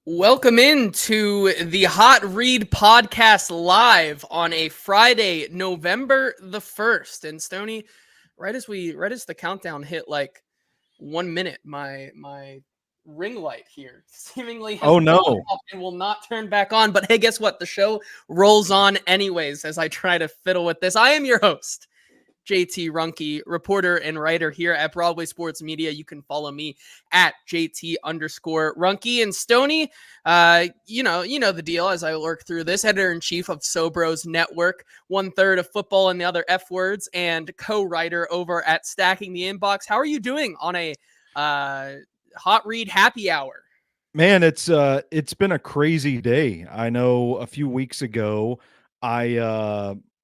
Welcome into the Hot Read podcast live on a Friday, November the 1st. And Stoney, right as the countdown hit like 1 minute, my ring light here seemingly has Oh gone no. off and will not turn back on. But hey, guess what? The show rolls on anyways as I try to fiddle with this. I am your host, JT Ruhnke, reporter and writer here at Broadway Sports Media. You can follow me at JT_Ruhnke. And Stoney, you know the deal as I work through this. Editor-in-chief of Sobros Network, 1/3 of football and the other F words, and co-writer over at Stacking the Inbox. How are you doing on a hot read happy hour? Man, it's been a crazy day. I know a few weeks ago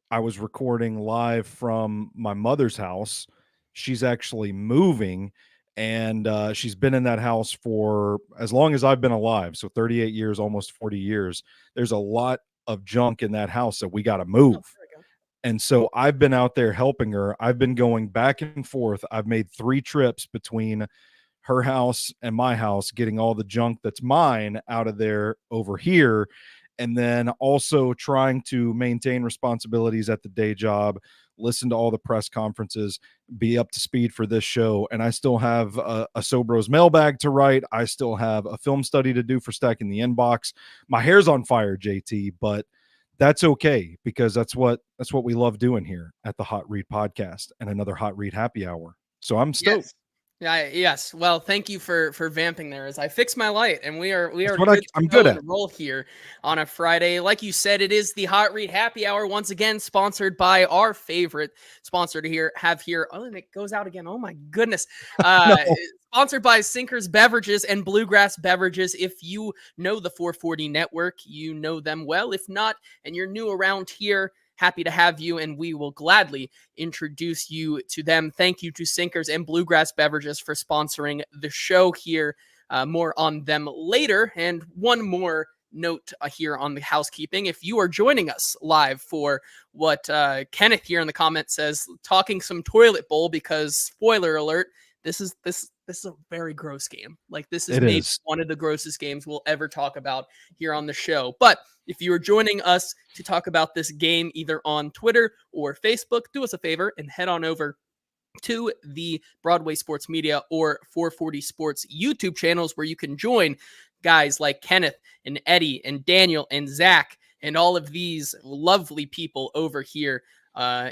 I was recording live from my mother's house. She's actually moving and she's been in that house for as long as I've been alive, so 38 years, almost 40 years. There's a lot of junk in that house that we got to Oh, move. there we go. And so I've been out there helping her. I've been going back and forth. I've made 3 trips between her house and my house, getting all the junk that's mine out of there over here. And then also trying to maintain responsibilities at the day job, listen to all the press conferences, be up to speed for this show. And I still have a Sobros mailbag to write. I still have a film study to do for Stacking the Inbox. My hair's on fire, JT, but that's okay because that's what we love doing here at the Hot Read podcast and another Hot Read happy hour. So I'm stoked. Yes. Yeah, yes. Well, thank you for vamping there as I fix my light, and we are That's what good to I'm go good at. and roll here on a Friday. Like you said, it is the Hot Read Happy Hour once again, sponsored by our favorite sponsor to have here. Oh, and it goes out again. Oh my goodness. No. Sponsored by Sinkers Beverages and Bluegrass Beverages. If you know the 440 network, you know them well. If not, and you're new around here, happy to have you, and we will gladly introduce you to them. Thank you to Sinkers and Bluegrass Beverages for sponsoring the show here. More on them later. And one more note here on the housekeeping. If you are joining us live for what Kenneth here in the comments says, talking some toilet bowl, because spoiler alert, this is a very gross game. Like, this is maybe one of the grossest games we'll ever talk about here on the show. But if you are joining us to talk about this game either on Twitter or Facebook, do us a favor and head on over to the Broadway Sports Media or 440 Sports YouTube channels, where you can join guys like Kenneth and Eddie and Daniel and Zach and all of these lovely people over here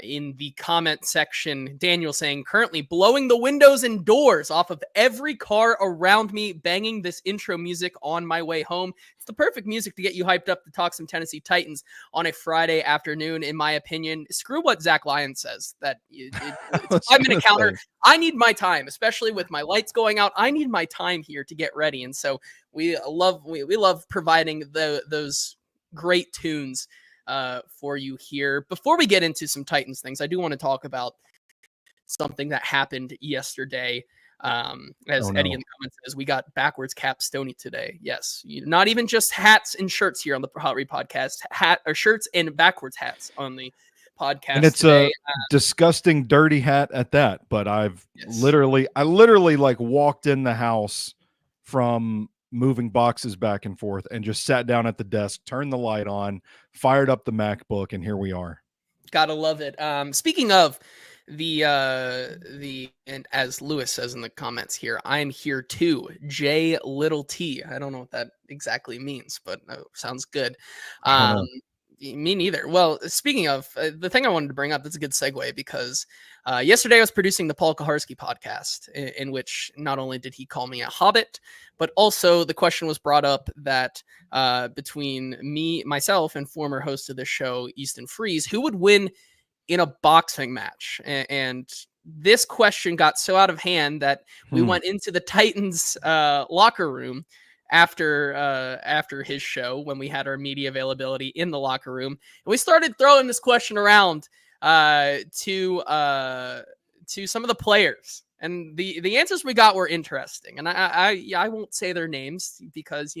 in the comment section. Daniel saying, currently blowing the windows and doors off of every car around me, banging this intro music on my way home. It's the perfect music to get you hyped up to talk some Tennessee Titans on a Friday afternoon, in my opinion. Screw what Zach Lyons says, that it's a 5-minute counter. I need my time, especially with my lights going out. I need my time here to get ready. And so we love providing those great tunes for you here. Before we get into some Titans things, I do want to talk about something that happened yesterday. As Eddie in the comments says, we got backwards cap Stoney today. Yes, not even just hats and shirts here on the Hot Read podcast, shirts and backwards hats on the podcast. And it's today. a disgusting, dirty hat at that. But I literally like walked in the house from moving boxes back and forth and just sat down at the desk, turned the light on, fired up the MacBook, and here we are. Gotta love it. Speaking of the and as Lewis says in the comments here, I'm here too, J little T. I don't know what that exactly means, but sounds good. Me neither. Well, speaking of the thing I wanted to bring up, that's a good segue, because yesterday I was producing the Paul Kaharski podcast, in which not only did he call me a hobbit, but also the question was brought up that between myself, and former host of the show, Easton Freeze, who would win in a boxing match. And this question got so out of hand that we went into the Titans locker room after his show, when we had our media availability in the locker room, and we started throwing this question around to some of the players, and the answers we got were interesting. And I won't say their names, because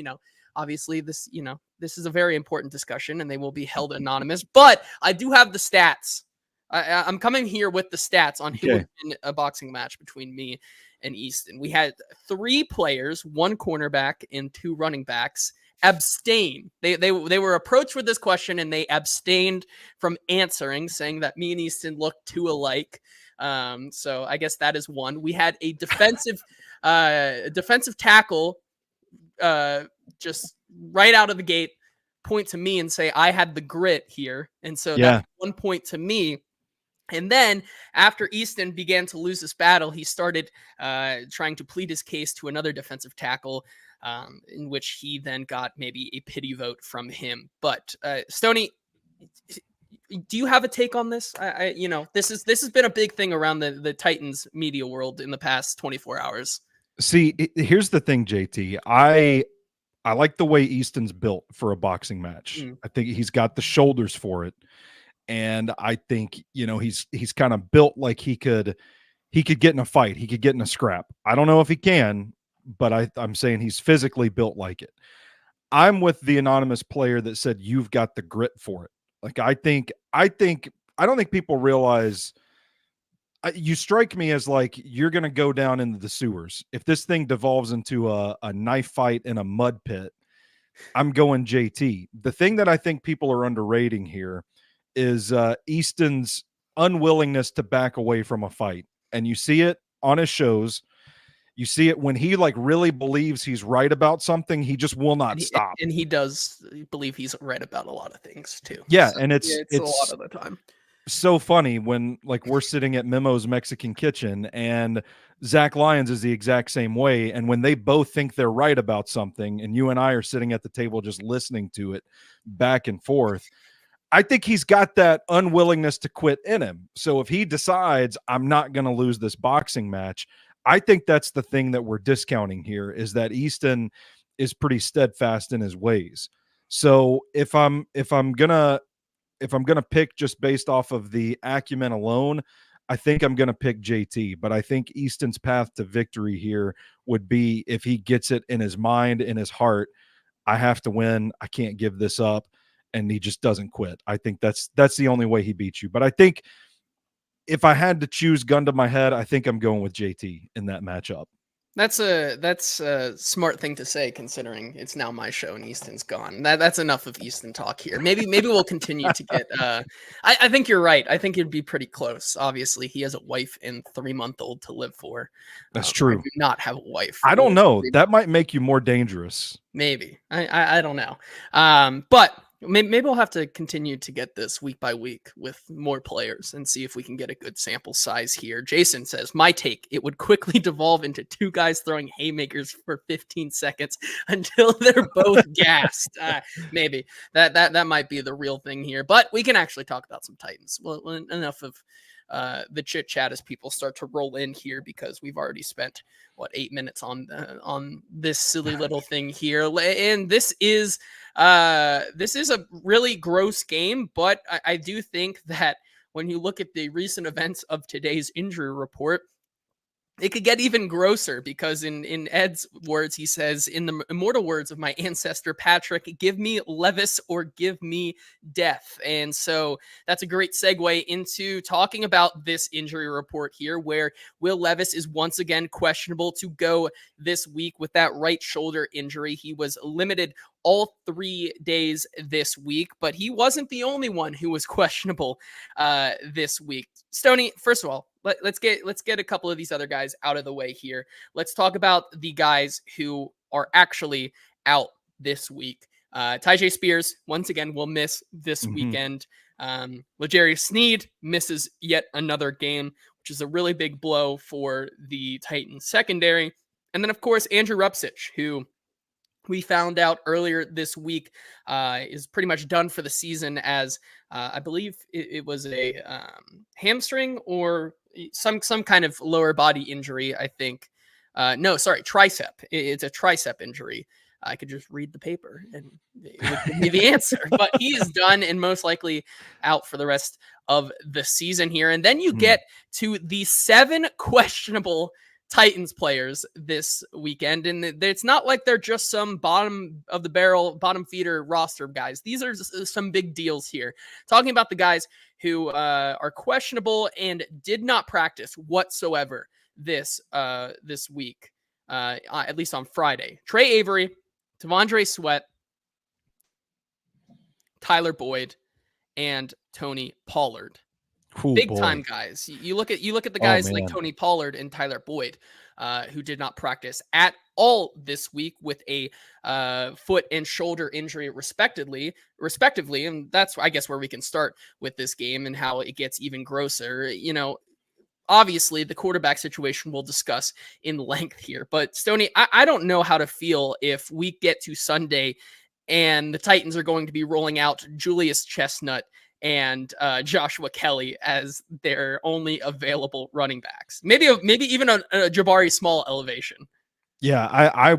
obviously this is a very important discussion and they will be held anonymous, but I do have the stats. I'm coming here with the stats on who would win a boxing match between me and Easton. We had 3 players, 1 cornerback and 2 running backs, abstain. They were approached with this question and they abstained from answering, saying that me and Easton look too alike. So I guess that is one. We had a defensive tackle just right out of the gate point to me and say I had the grit here, and so that's 1 point to me. And then after Easton began to lose this battle, he started trying to plead his case to another defensive tackle, in which he then got maybe a pity vote from him. But Stoney, do you have a take on this? This has been a big thing around the Titans media world in the past 24 hours. See, here's the thing, JT. I like the way Easton's built for a boxing match. I think he's got the shoulders for it. And I think, he's kind of built like he could get in a fight. He could get in a scrap. I don't know if he can, but I'm saying he's physically built like it. I'm with the anonymous player that said, you've got the grit for it. Like, I don't think people realize you strike me as like, you're going to go down into the sewers. If this thing devolves into a knife fight in a mud pit, I'm going JT. The thing that I think people are underrating here is Easton's unwillingness to back away from a fight. And you see it on his shows. You see it when he like really believes he's right about something. He just will not stop. And he does believe he's right about a lot of things too. Yeah. So, and it's a lot of the time. So funny when like we're sitting at Memo's Mexican Kitchen and Zach Lyons is the exact same way. And when they both think they're right about something and you and I are sitting at the table just listening to it back and forth, I think he's got that unwillingness to quit in him. So if he decides I'm not going to lose this boxing match, I think that's the thing that we're discounting here, is that Easton is pretty steadfast in his ways. So if I'm going to pick just based off of the acumen alone, I think I'm going to pick JT, but I think Easton's path to victory here would be if he gets it in his mind, in his heart, I have to win. I can't give this up. And he just doesn't quit. I think that's the only way he beats you. But I think if I had to choose gun to my head, I think I'm going with JT in that matchup. That's a smart thing to say, considering it's now my show and Easton's gone. That's enough of Easton talk here. Maybe we'll continue to get. I think you're right. I think it'd be pretty close. Obviously, he has a wife and 3-month-old to live for. That's true. I do not have a wife. I don't know. That might make you more dangerous. Maybe. I don't know. But maybe we'll have to continue to get this week by week with more players and see if we can get a good sample size here. Jason says, my take, it would quickly devolve into 2 guys throwing haymakers for 15 seconds until they're both gassed. Maybe that might be the real thing here, but we can actually talk about some Titans. Well, enough of the chit chat as people start to roll in here, because we've already spent 8 minutes on this silly little thing here. And this is a really gross game, but I do think that when you look at the recent events of today's injury report, it could get even grosser, because in Ed's words, he says, in the immortal words of my ancestor Patrick, give me Levis or give me death. And so that's a great segue into talking about this injury report here, where Will Levis is once again questionable to go this week with that right shoulder injury. He was limited all 3 days this week, but he wasn't the only one who was questionable this week. Stoney, first of all, let's get a couple of these other guys out of the way here. Let's talk about the guys who are actually out this week. Tyjae Spears, once again, will miss this weekend. L'Jarius Sneed misses yet another game, which is a really big blow for the Titans secondary. And then, of course, Andrew Rupcich, who we found out earlier this week is pretty much done for the season, as I believe it was a hamstring or some kind of lower body injury, I think. Tricep. It's a tricep injury. I could just read the paper and it would give me the answer. But he is done and most likely out for the rest of the season here. And then you get to the 7 questionable Titans players this weekend, and it's not like they're just some bottom of the barrel, bottom feeder roster guys. These are some big deals here. Talking about the guys who are questionable and did not practice whatsoever this week, at least on Friday. Trey Avery, T'Vondre Sweat, Tyler Boyd, and Tony Pollard. Oh Big time boy. guys. You look at the Oh guys like man. Tony Pollard and Tyler Boyd, who did not practice at all this week with a foot and shoulder injury, respectively. And that's, I guess, where we can start with this game and how it gets even grosser. You know, obviously the quarterback situation we'll discuss in length here, but Stoney, I don't know how to feel if we get to Sunday and the Titans are going to be rolling out Julius Chestnut and Joshua Kelly as their only available running backs. Maybe even a Jabari Small elevation. Yeah,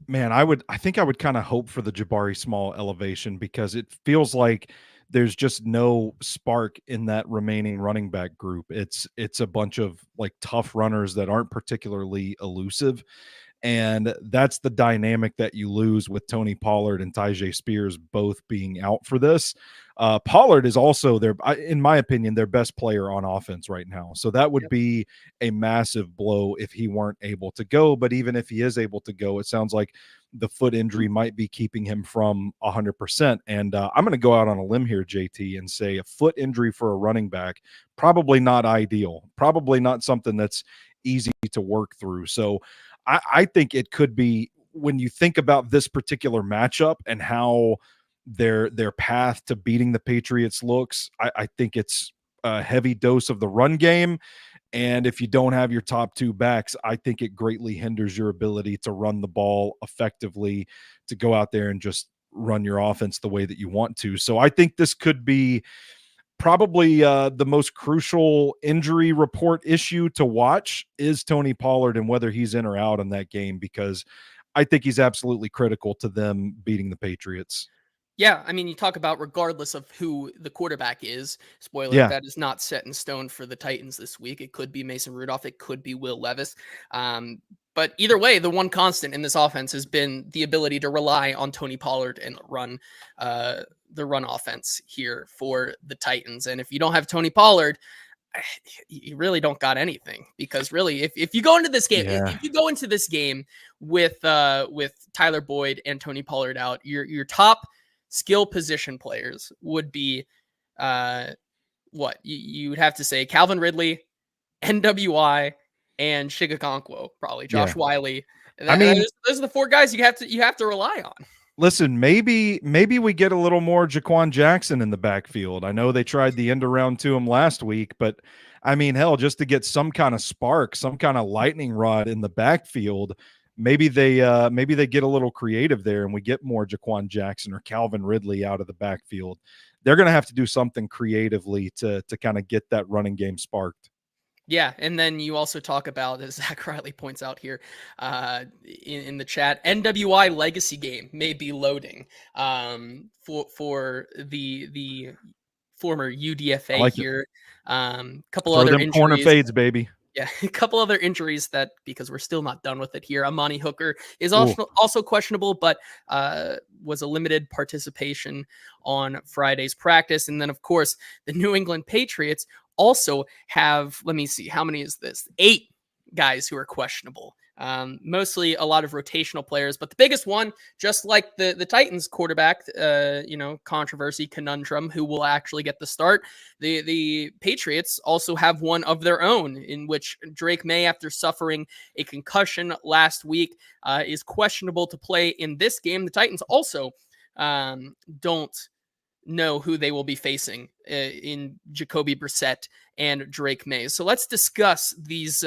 man, I think I would kind of hope for the Jabari Small elevation, because it feels like there's just no spark in that remaining running back group. It's a bunch of like tough runners that aren't particularly elusive. And that's the dynamic that you lose with Tony Pollard and Tyjae Spears both being out for this. Pollard is also in my opinion, their best player on offense right now. So that would be a massive blow if he weren't able to go. But even if he is able to go, it sounds like the foot injury might be keeping him from 100%. And I'm going to go out on a limb here, JT, and say a foot injury for a running back, probably not ideal, probably not something that's easy to work through. So I think it could be, when you think about this particular matchup and how their path to beating the Patriots looks, I think it's a heavy dose of the run game. And if you don't have your top two backs, I think it greatly hinders your ability to run the ball effectively, to go out there and just run your offense the way that you want to. So I think this could be probably the most crucial injury report issue to watch is Tony Pollard and whether he's in or out in that game, because I think he's absolutely critical to them beating the Patriots. Yeah, I mean, you talk about regardless of who the quarterback is. Spoiler, Yeah. that is not set in stone for the Titans this week. It could be Mason Rudolph. It could be Will Levis. But either way, the one constant in this offense has been the ability to rely on Tony Pollard and the run offense here for the Titans. And if you don't have Tony Pollard, you really don't got anything, because really, if you go into this game, Yeah. if you go into this game with Tyler Boyd and Tony Pollard out, your top skill position players would be what you would have to say Calvin Ridley, NWI, and Shigakonkwo, probably Josh Wiley. I mean, Those are the four guys you have to rely on. listen, maybe we get a little more Jaquan Jackson in the backfield. I know they tried the end around to him last week, but I mean, hell, just to get some kind of spark, some kind of lightning rod in the backfield, maybe they get a little creative there and we get more Jaquan Jackson or Calvin Ridley out of the backfield. They're going to have to do something creatively to kind of get that running game sparked. Yeah, and then you also talk about, as Zach Riley points out here in the chat, NWI Legacy game may be loading for the former UDFA like here. Couple Throw other them injuries. corner fades, baby. Yeah, a couple other injuries that, because we're still not done with it here. Amani Hooker is also questionable, but was a limited participation on Friday's practice. And then, of course, the New England Patriots also have, let me see, how many is this? 8 guys who are questionable. Mostly a lot of rotational players, but the biggest one, just like the Titans quarterback, controversy conundrum, who will actually get the start. The Patriots also have one of their own, in which Drake May, after suffering a concussion last week, is questionable to play in this game. The Titans also don't know who they will be facing in Jacoby Brissett and Drake May. So let's discuss these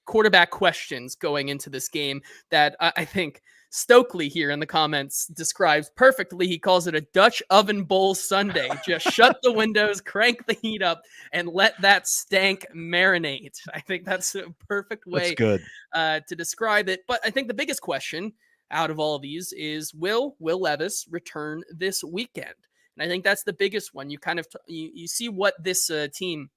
quarterback questions going into this game that I think Stokely here in the comments describes perfectly. He calls it a Dutch oven bowl Sunday. Just shut the windows, crank the heat up, and let that stank marinate. I think that's a perfect way to describe it. But I think the biggest question out of all of these is, will Levis return this weekend? And I think that's the biggest one. You kind of you see what this team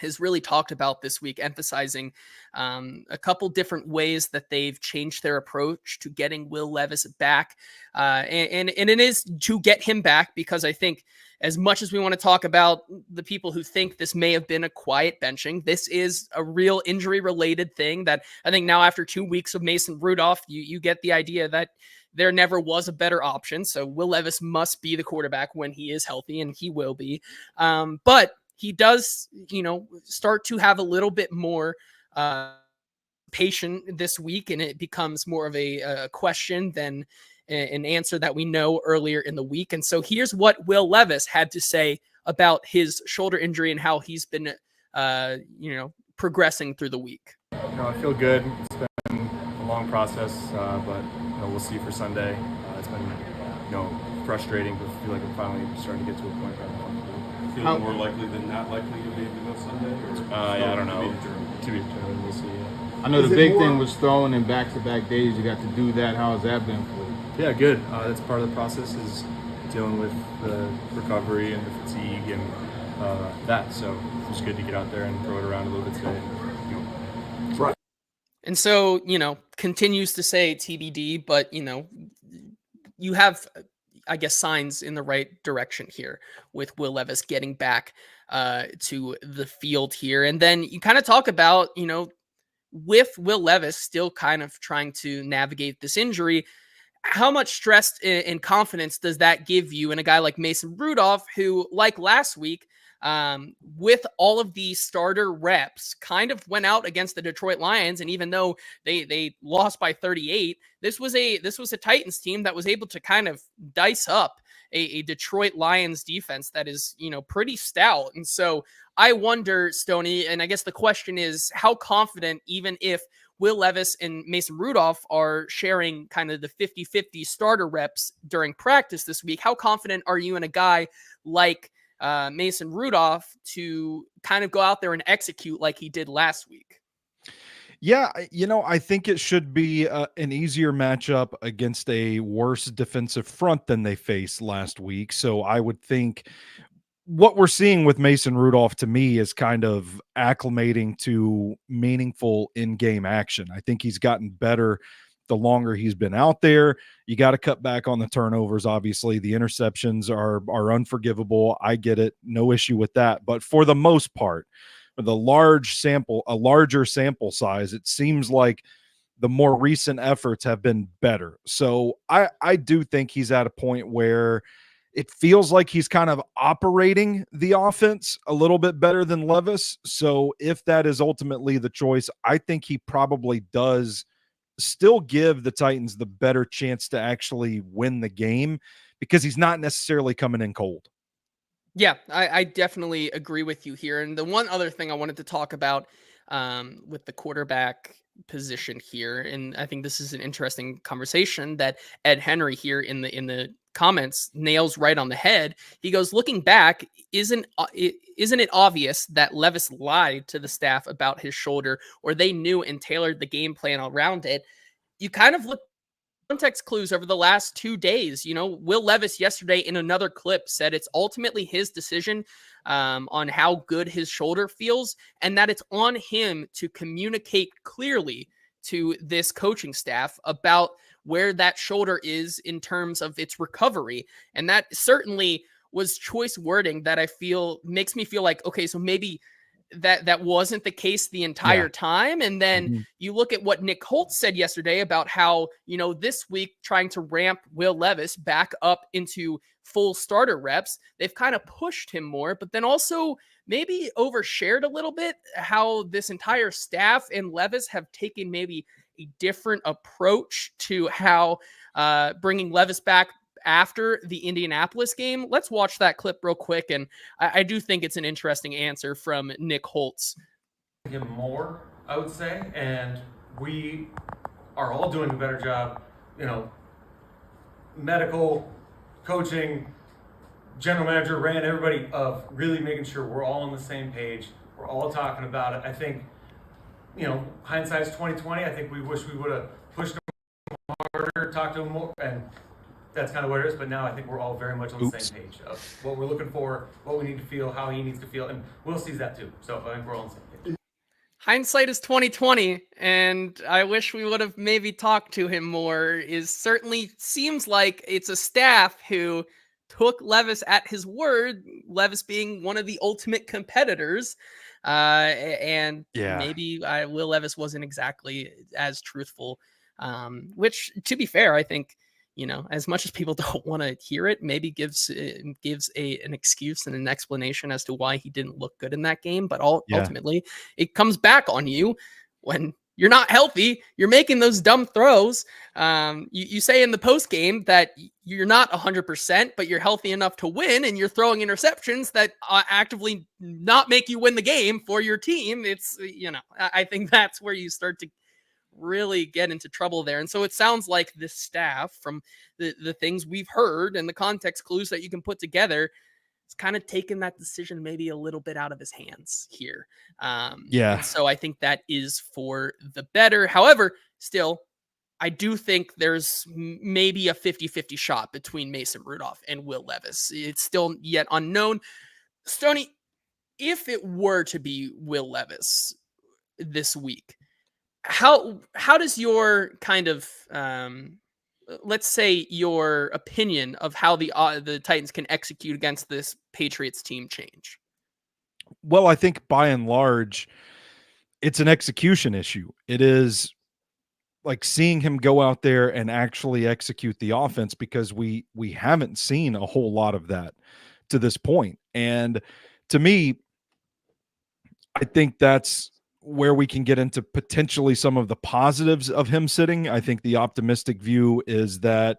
has really talked about this week, emphasizing a couple different ways that they've changed their approach to getting Will Levis back. And it is to get him back, because I think as much as we want to talk about the people who think this may have been a quiet benching, this is a real injury related thing that I think now after 2 weeks of Mason Rudolph, you get the idea that there never was a better option. So Will Levis must be the quarterback when he is healthy, and he will be. But he does, start to have a little bit more patient this week, and it becomes more of a question than an answer that we know earlier in the week. And so here's what Will Levis had to say about his shoulder injury and how he's been, progressing through the week. I feel good. It's been a long process, but we'll see for Sunday. It's been, frustrating, but I feel like we're finally starting to get to a point where I'm comfortable. Feel more likely than not likely to maybe go Sunday? I don't know. To be determined. We'll see. Yeah. I know the big thing was throwing in back-to-back days. You got to do that. How has that been for you? Yeah, good. That's part of the process, is dealing with the recovery and the fatigue and that. So it's good to get out there and throw it around a little bit today. Right. And so, continues to say TBD, but, you have, I guess, signs in the right direction here with Will Levis getting back to the field here. And then you kind of talk about, with Will Levis still kind of trying to navigate this injury, how much stress and confidence does that give you in a guy like Mason Rudolph, who, like last week, with all of the starter reps, kind of went out against the Detroit Lions, and even though they lost by 38, this was a Titans team that was able to kind of dice up a Detroit Lions defense that is, pretty stout. And so I wonder, Stoney, and I guess the question is, how confident, even if Will Levis and Mason Rudolph are sharing kind of the 50-50 starter reps during practice this week, how confident are you in a guy like Mason Rudolph to kind of go out there and execute like he did last week? Yeah, I think it should be an easier matchup against a worse defensive front than they faced last week. So I would think what we're seeing with Mason Rudolph, to me, is kind of acclimating to meaningful in-game action. I think he's gotten better the longer he's been out there. You got to cut back on the turnovers. Obviously, the interceptions are unforgivable. I get it. No issue with that. But for the most part, with a larger sample size, it seems like the more recent efforts have been better. So I do think he's at a point where it feels like he's kind of operating the offense a little bit better than Levis. So if that is ultimately the choice, I think he probably does still give the Titans the better chance to actually win the game, because he's not necessarily coming in cold. Yeah, I definitely agree with you here. And the one other thing I wanted to talk about with the quarterback position here, and I think this is an interesting conversation that Ed Henry here in the comments nails right on the head. He goes, looking back, isn't it obvious that Levis lied to the staff about his shoulder, or they knew and tailored the game plan around it? You kind of look context clues over the last 2 days. Will Levis yesterday in another clip said it's ultimately his decision on how good his shoulder feels, and that it's on him to communicate clearly to this coaching staff about where that shoulder is in terms of its recovery. And that certainly was choice wording that I feel makes me feel like, okay, so maybe that wasn't the case the entire time. And then you look at what Nick Holtz said yesterday about how, this week trying to ramp Will Levis back up into full starter reps, they've kind of pushed him more, but then also maybe overshared a little bit how this entire staff and Levis have taken maybe a different approach to how bringing Levis back after the Indianapolis game. Let's watch that clip real quick. And I do think it's an interesting answer from Nick Holtz. Him more, I would say, and we are all doing a better job, medical, coaching, general manager, Rand, everybody, of really making sure we're all on the same page. We're all talking about it. I think, hindsight's 20/20. I think we wish we would have pushed him harder, talked to him more, and that's kind of what it is. But now I think we're all very much on the same page of what we're looking for, what we need to feel, how he needs to feel, and Will sees that too. So I think we're all on the same page. Hindsight is 2020, and I wish we would have maybe talked to him more. Is certainly seems like it's a staff who took Levis at his word, Levis being one of the ultimate competitors. And maybe Will Levis wasn't exactly as truthful, which, to be fair, I think, as much as people don't want to hear it, maybe gives an excuse and an explanation as to why he didn't look good in that game. But ultimately, it comes back on you when you're not healthy. You're making those dumb throws. You say in the post game that you're not 100%, but you're healthy enough to win, and you're throwing interceptions that actively not make you win the game for your team. It's, I think that's where you start to really get into trouble there. And so it sounds like this staff, from the things we've heard and the context clues that you can put together, it's kind of taken that decision maybe a little bit out of his hands here. And so I think that is for the better. However, still, I do think there's maybe a 50-50 shot between Mason Rudolph and Will Levis. It's still yet unknown. Stoney, if it were to be Will Levis this week, how does your kind of let's say your opinion of how the Titans can execute against this Patriots team change? Well, I think by and large, it's an execution issue. It is like seeing him go out there and actually execute the offense, because we haven't seen a whole lot of that to this point. And to me, I think that's where we can get into potentially some of the positives of him sitting. I think the optimistic view is that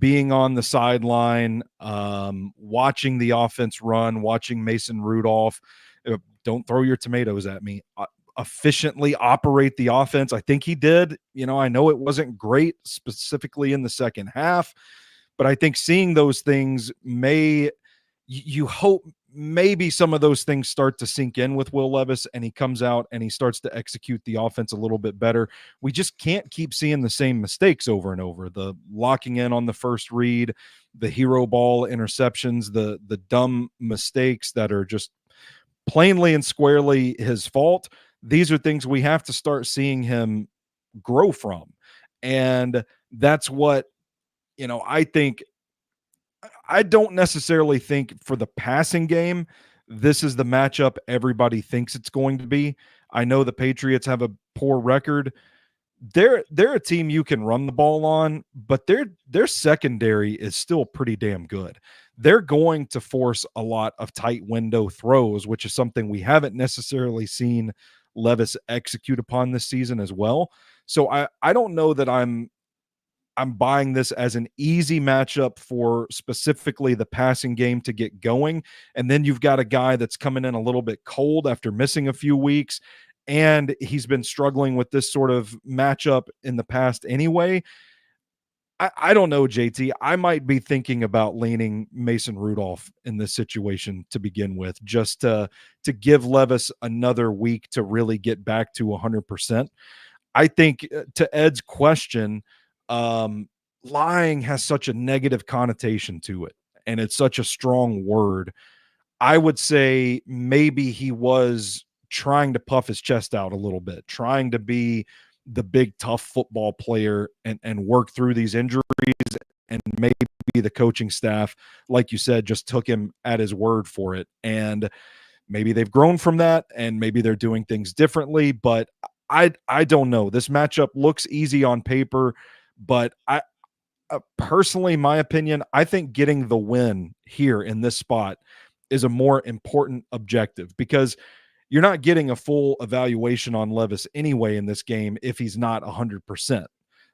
being on the sideline, watching the offense run, watching Mason Rudolph, don't throw your tomatoes at me, efficiently operate the offense. I think he did. I know it wasn't great specifically in the second half, but I think seeing those things you hope maybe some of those things start to sink in with Will Levis, and he comes out and he starts to execute the offense a little bit better. We just can't keep seeing the same mistakes over and over. The locking in on the first read, the hero ball interceptions, the dumb mistakes that are just plainly and squarely his fault. These are things we have to start seeing him grow from. And that's what, I think. I don't necessarily think for the passing game, this is the matchup everybody thinks it's going to be. I know the Patriots have a poor record. They're a team you can run the ball on, but their secondary is still pretty damn good. They're going to force a lot of tight window throws, which is something we haven't necessarily seen Levis execute upon this season as well. So I don't know that I'm buying this as an easy matchup for specifically the passing game to get going. And then you've got a guy that's coming in a little bit cold after missing a few weeks, and he's been struggling with this sort of matchup in the past anyway. I don't know, JT. I might be thinking about leaning Mason Rudolph in this situation to begin with, just to give Levis another week to really get back to 100%. I think to Ed's question, lying has such a negative connotation to it, and it's such a strong word. I would say maybe he was trying to puff his chest out a little bit, trying to be the big tough football player and work through these injuries, and maybe the coaching staff, like you said, just took him at his word for it. And maybe they've grown from that, and maybe they're doing things differently, but I don't know. This matchup looks easy on paper, but I personally, my opinion, I think getting the win here in this spot is a more important objective, because you're not getting a full evaluation on Levis anyway in this game if he's not 100%.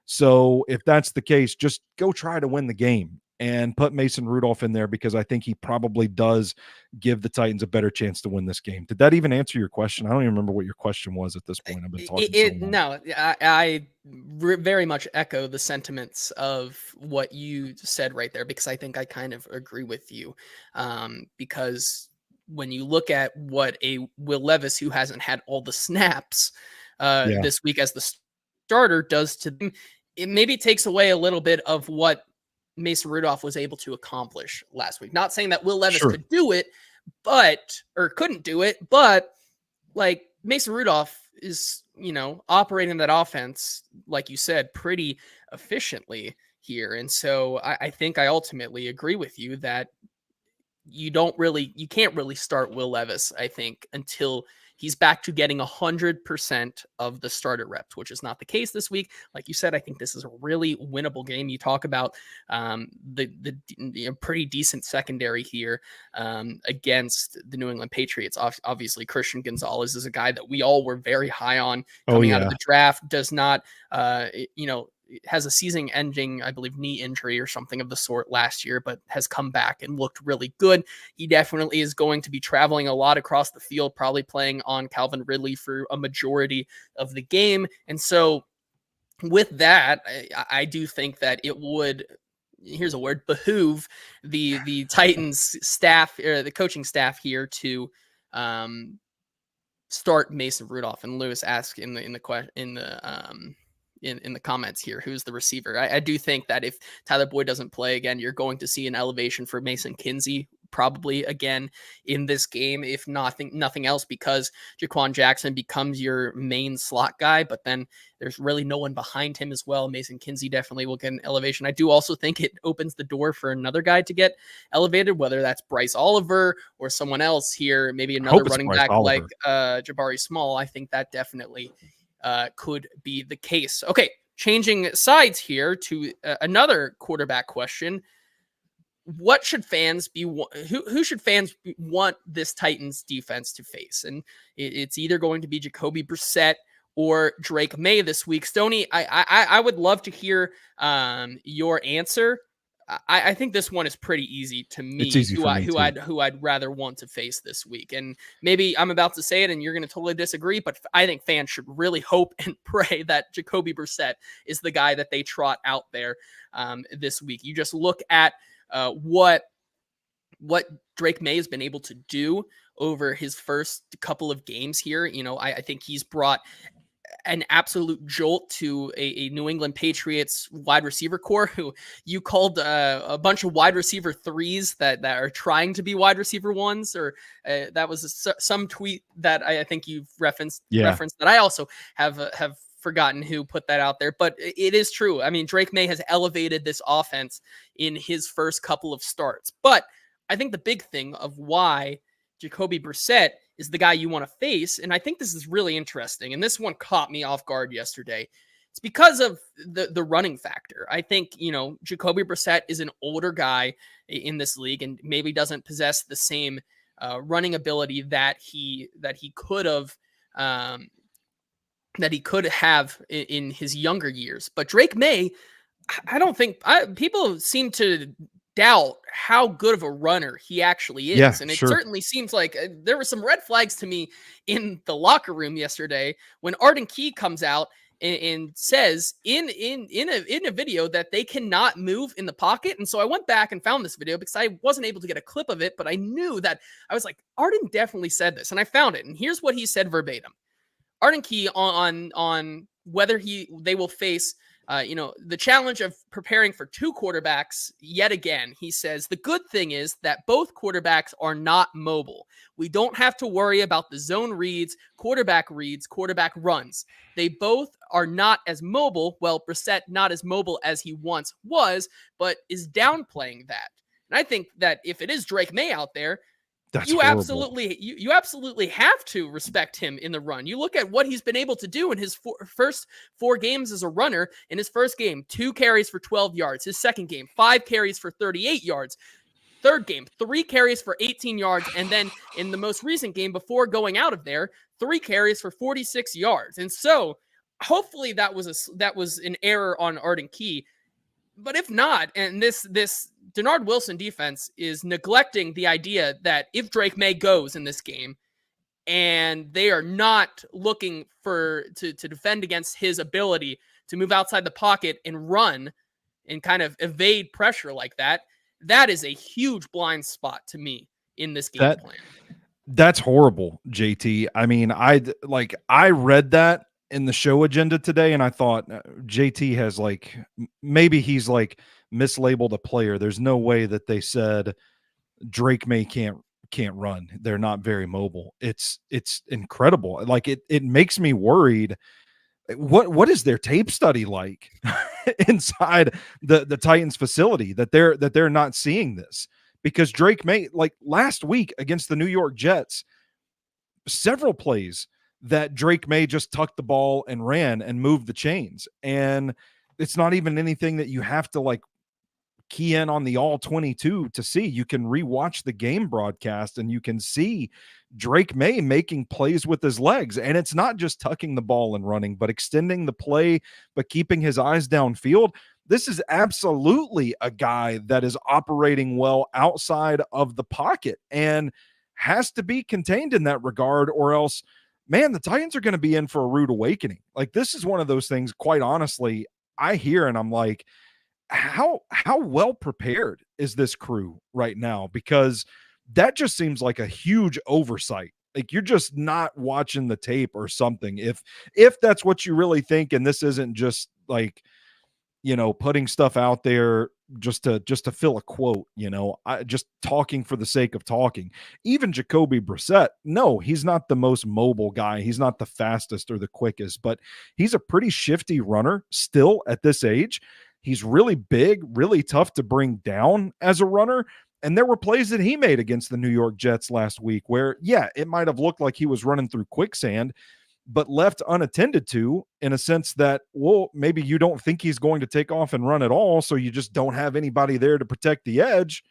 So if that's the case, just go try to win the game and put Mason Rudolph in there, because I think he probably does give the Titans a better chance to win this game. Did that even answer your question? I don't even remember what your question was at this point. I've been talking so long. No, I very much echo the sentiments of what you said right there, because I think I kind of agree with you. Because when you look at what a Will Levis, who hasn't had all the snaps this week as the starter, does to them, it maybe takes away a little bit of what Mason Rudolph was able to accomplish last week. Not saying that Will Levis Sure. could do it, or couldn't do it, but like Mason Rudolph is, operating that offense, like you said, pretty efficiently here. And so I think I ultimately agree with you that you can't really start Will Levis, I think, until he's back to getting 100% of the starter reps, which is not the case this week. Like you said, I think this is a really winnable game. You talk about the pretty decent secondary here against the New England Patriots. Obviously, Christian Gonzalez is a guy that we all were very high on coming out of the draft. Does not, has a season-ending, I believe, knee injury or something of the sort last year, but has come back and looked really good. He definitely is going to be traveling a lot across the field, probably playing on Calvin Ridley for a majority of the game. And so with that, I do think that it would, here's a word, behoove the Titans staff, or the coaching staff here to start Mason Rudolph. And Lewis asked in the comments here, who's the receiver. I do think that if Tyler Boyd doesn't play again, you're going to see an elevation for Mason Kinsey probably again in this game, if nothing else, because Jaquan Jackson becomes your main slot guy, but then there's really no one behind him as well. Mason Kinsey definitely will get an elevation. I do also think it opens the door for another guy to get elevated, whether that's Bryce Oliver or someone else here, maybe another running back like Jabari Small. I think that definitely could be the case. Okay, changing sides here to another quarterback question. What should fans be? Who should fans want this Titans defense to face? And it's either going to be Jacoby Brissett or Drake May this week. Stoney, I would love to hear your answer. I think this one is pretty easy to me. It's easy for me who I'd rather want to face this week. And maybe I'm about to say it and you're going to totally disagree, but I think fans should really hope and pray that Jacoby Brissett is the guy that they trot out there this week. You just look at what Drake May has been able to do over his first couple of games here. I think he's brought an absolute jolt to a New England Patriots wide receiver core, who you called a bunch of wide receiver threes that are trying to be wide receiver ones, or that was some tweet that I think you've referenced that I also have forgotten who put that out there, but it is true. I mean, Drake May has elevated this offense in his first couple of starts, but I think the big thing of why Jacoby Brissett is the guy you want to face, and I think this is really interesting, and this one caught me off guard yesterday. It's because of the running factor. I think, Jacoby Brissett is an older guy in this league and maybe doesn't possess the same running ability that he could have in his younger years. But Drake May, I don't think people seem to doubt how good of a runner he actually is. Yeah, and it sure. certainly seems like there were some red flags to me in the locker room yesterday when Arden Key comes out and says in a video that they cannot move in the pocket. And so I went back and found this video because I wasn't able to get a clip of it, but I knew that I was like, Arden definitely said this, and I found it. And here's what he said verbatim. Arden Key on whether they will face the challenge of preparing for two quarterbacks yet again. He says, the good thing is that both quarterbacks are not mobile. We don't have to worry about the zone reads, quarterback runs. They both are not as mobile. Well, Brissett not as mobile as he once was, but is downplaying that. And I think that if it is Drake May out there, you absolutely have to respect him in the run. You look at what he's been able to do in his first four games as a runner. In his first game, 2 carries for 12 yards. His second game, 5 carries for 38 yards. Third game, 3 carries for 18 yards. And then in the most recent game before going out of there, 3 carries for 46 yards. And so hopefully that was an error on Arden Key. But if not, and this Denard Wilson defense is neglecting the idea that if Drake May goes in this game and they are not looking to defend against his ability to move outside the pocket and run and kind of evade pressure like that, that is a huge blind spot to me in this game plan. That's horrible, JT. I mean, I read that in the show agenda today, and I thought JT has like maybe he's like mislabeled a player. There's no way that they said Drake May can't run. They're not very mobile. It's incredible. Like it makes me worried. What is their tape study like inside the Titans facility that they're not seeing this? Because Drake May, like last week against the New York Jets, several plays that Drake May just tucked the ball and ran and moved the chains. And it's not even anything that you have to like key in on the all 22 to see. You can rewatch the game broadcast and you can see Drake May making plays with his legs. And it's not just tucking the ball and running, but extending the play, but keeping his eyes downfield. This is absolutely a guy that is operating well outside of the pocket and has to be contained in that regard, or else, man, the Titans are going to be in for a rude awakening. Like, this is one of those things, quite honestly, I hear and I'm like, how well prepared is this crew right now? Because that just seems like a huge oversight. Like, you're just not watching the tape or something. If that's what you really think, and this isn't just like, you know, putting stuff out there just to fill a quote, you know, just talking for the sake of talking. Even Jacoby Brissett, no, he's not the most mobile guy. He's not the fastest or the quickest, but he's a pretty shifty runner still at this age. He's really big, really tough to bring down as a runner. And there were plays that he made against the New York Jets last week where, yeah, it might have looked like he was running through quicksand, but left unattended to, in a sense that, well, maybe you don't think he's going to take off and run at all, so you just don't have anybody there to protect the edge.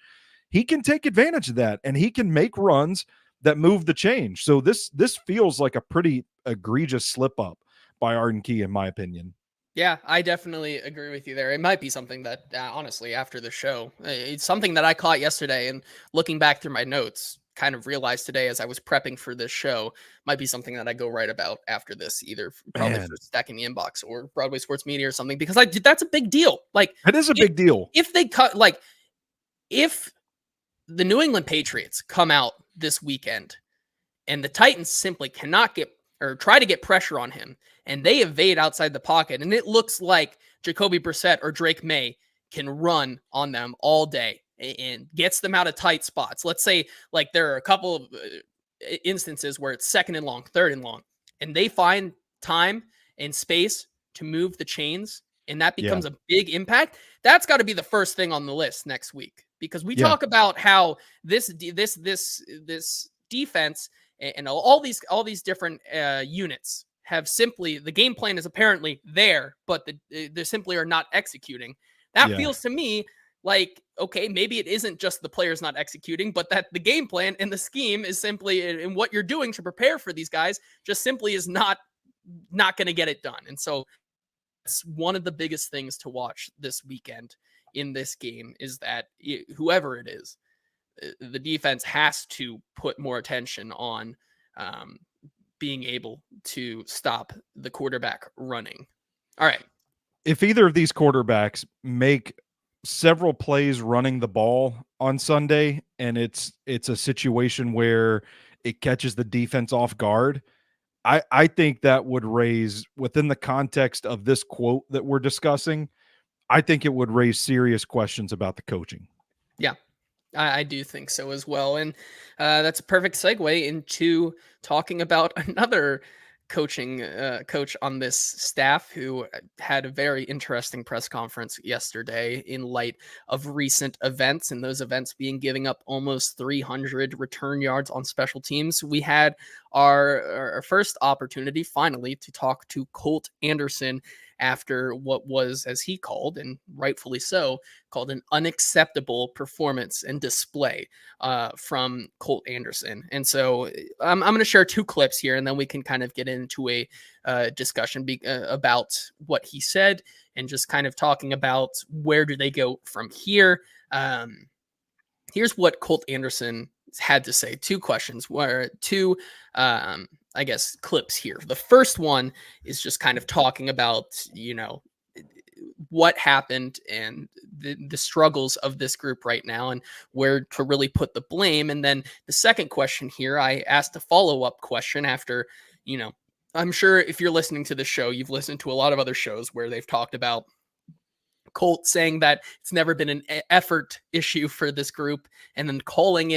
He can take advantage of that, and he can make runs that move the change. So this feels like a pretty egregious slip up by Ruhnke, in my opinion. Yeah, I definitely agree with you there. It might be something that, honestly, after the show, it's something that I caught yesterday, and looking back through my notes, kind of realized today as I was prepping for this show, might be something that I go right about after this, either probably for Stacking the Inbox or Broadway Sports Media or something, because that's a big deal. Like, it is a big deal. If they cut, like, if the New England Patriots come out this weekend and the Titans simply cannot get or try to get pressure on him, and they evade outside the pocket, and it looks like Jacoby Brissett or Drake May can run on them all day and gets them out of tight spots. Let's say, like, there are a couple of instances where it's 2nd and long, 3rd and long, and they find time and space to move the chains, and that becomes a big impact. That's got to be the first thing on the list next week, because we talk about how this defense and all these different units have simply, the game plan is apparently there, but they simply are not executing. That feels to me like, okay, maybe it isn't just the players not executing, but that the game plan and the scheme is simply, in what you're doing to prepare for these guys, just simply is not going to get it done. And so it's one of the biggest things to watch this weekend in this game, is that whoever it is, the defense has to put more attention on being able to stop the quarterback running. All right. If either of these quarterbacks make several plays running the ball on Sunday, and it's a situation where it catches the defense off guard, I think that would raise, within the context of this quote that we're discussing, I think it would raise serious questions about the coaching. Yeah, I do think so as well. And that's a perfect segue into talking about another coach on this staff who had a very interesting press conference yesterday in light of recent events, and those events being giving up almost 300 return yards on special teams. We had our first opportunity finally to talk to Colt Anderson after what was, as he called, and rightfully so, called an unacceptable performance and display from Colt Anderson. And so I'm going to share 2 clips here, and then we can kind of get into a discussion about what he said, and just kind of talking about where do they go from here. Here's what Colt Anderson had to say. 2 questions, I guess, clips here. The first one is just kind of talking about, what happened and the struggles of this group right now and where to really put the blame. And then the second question here, I asked a follow-up question after, I'm sure if you're listening to this show, you've listened to a lot of other shows where they've talked about Colt saying that it's never been an effort issue for this group, and then calling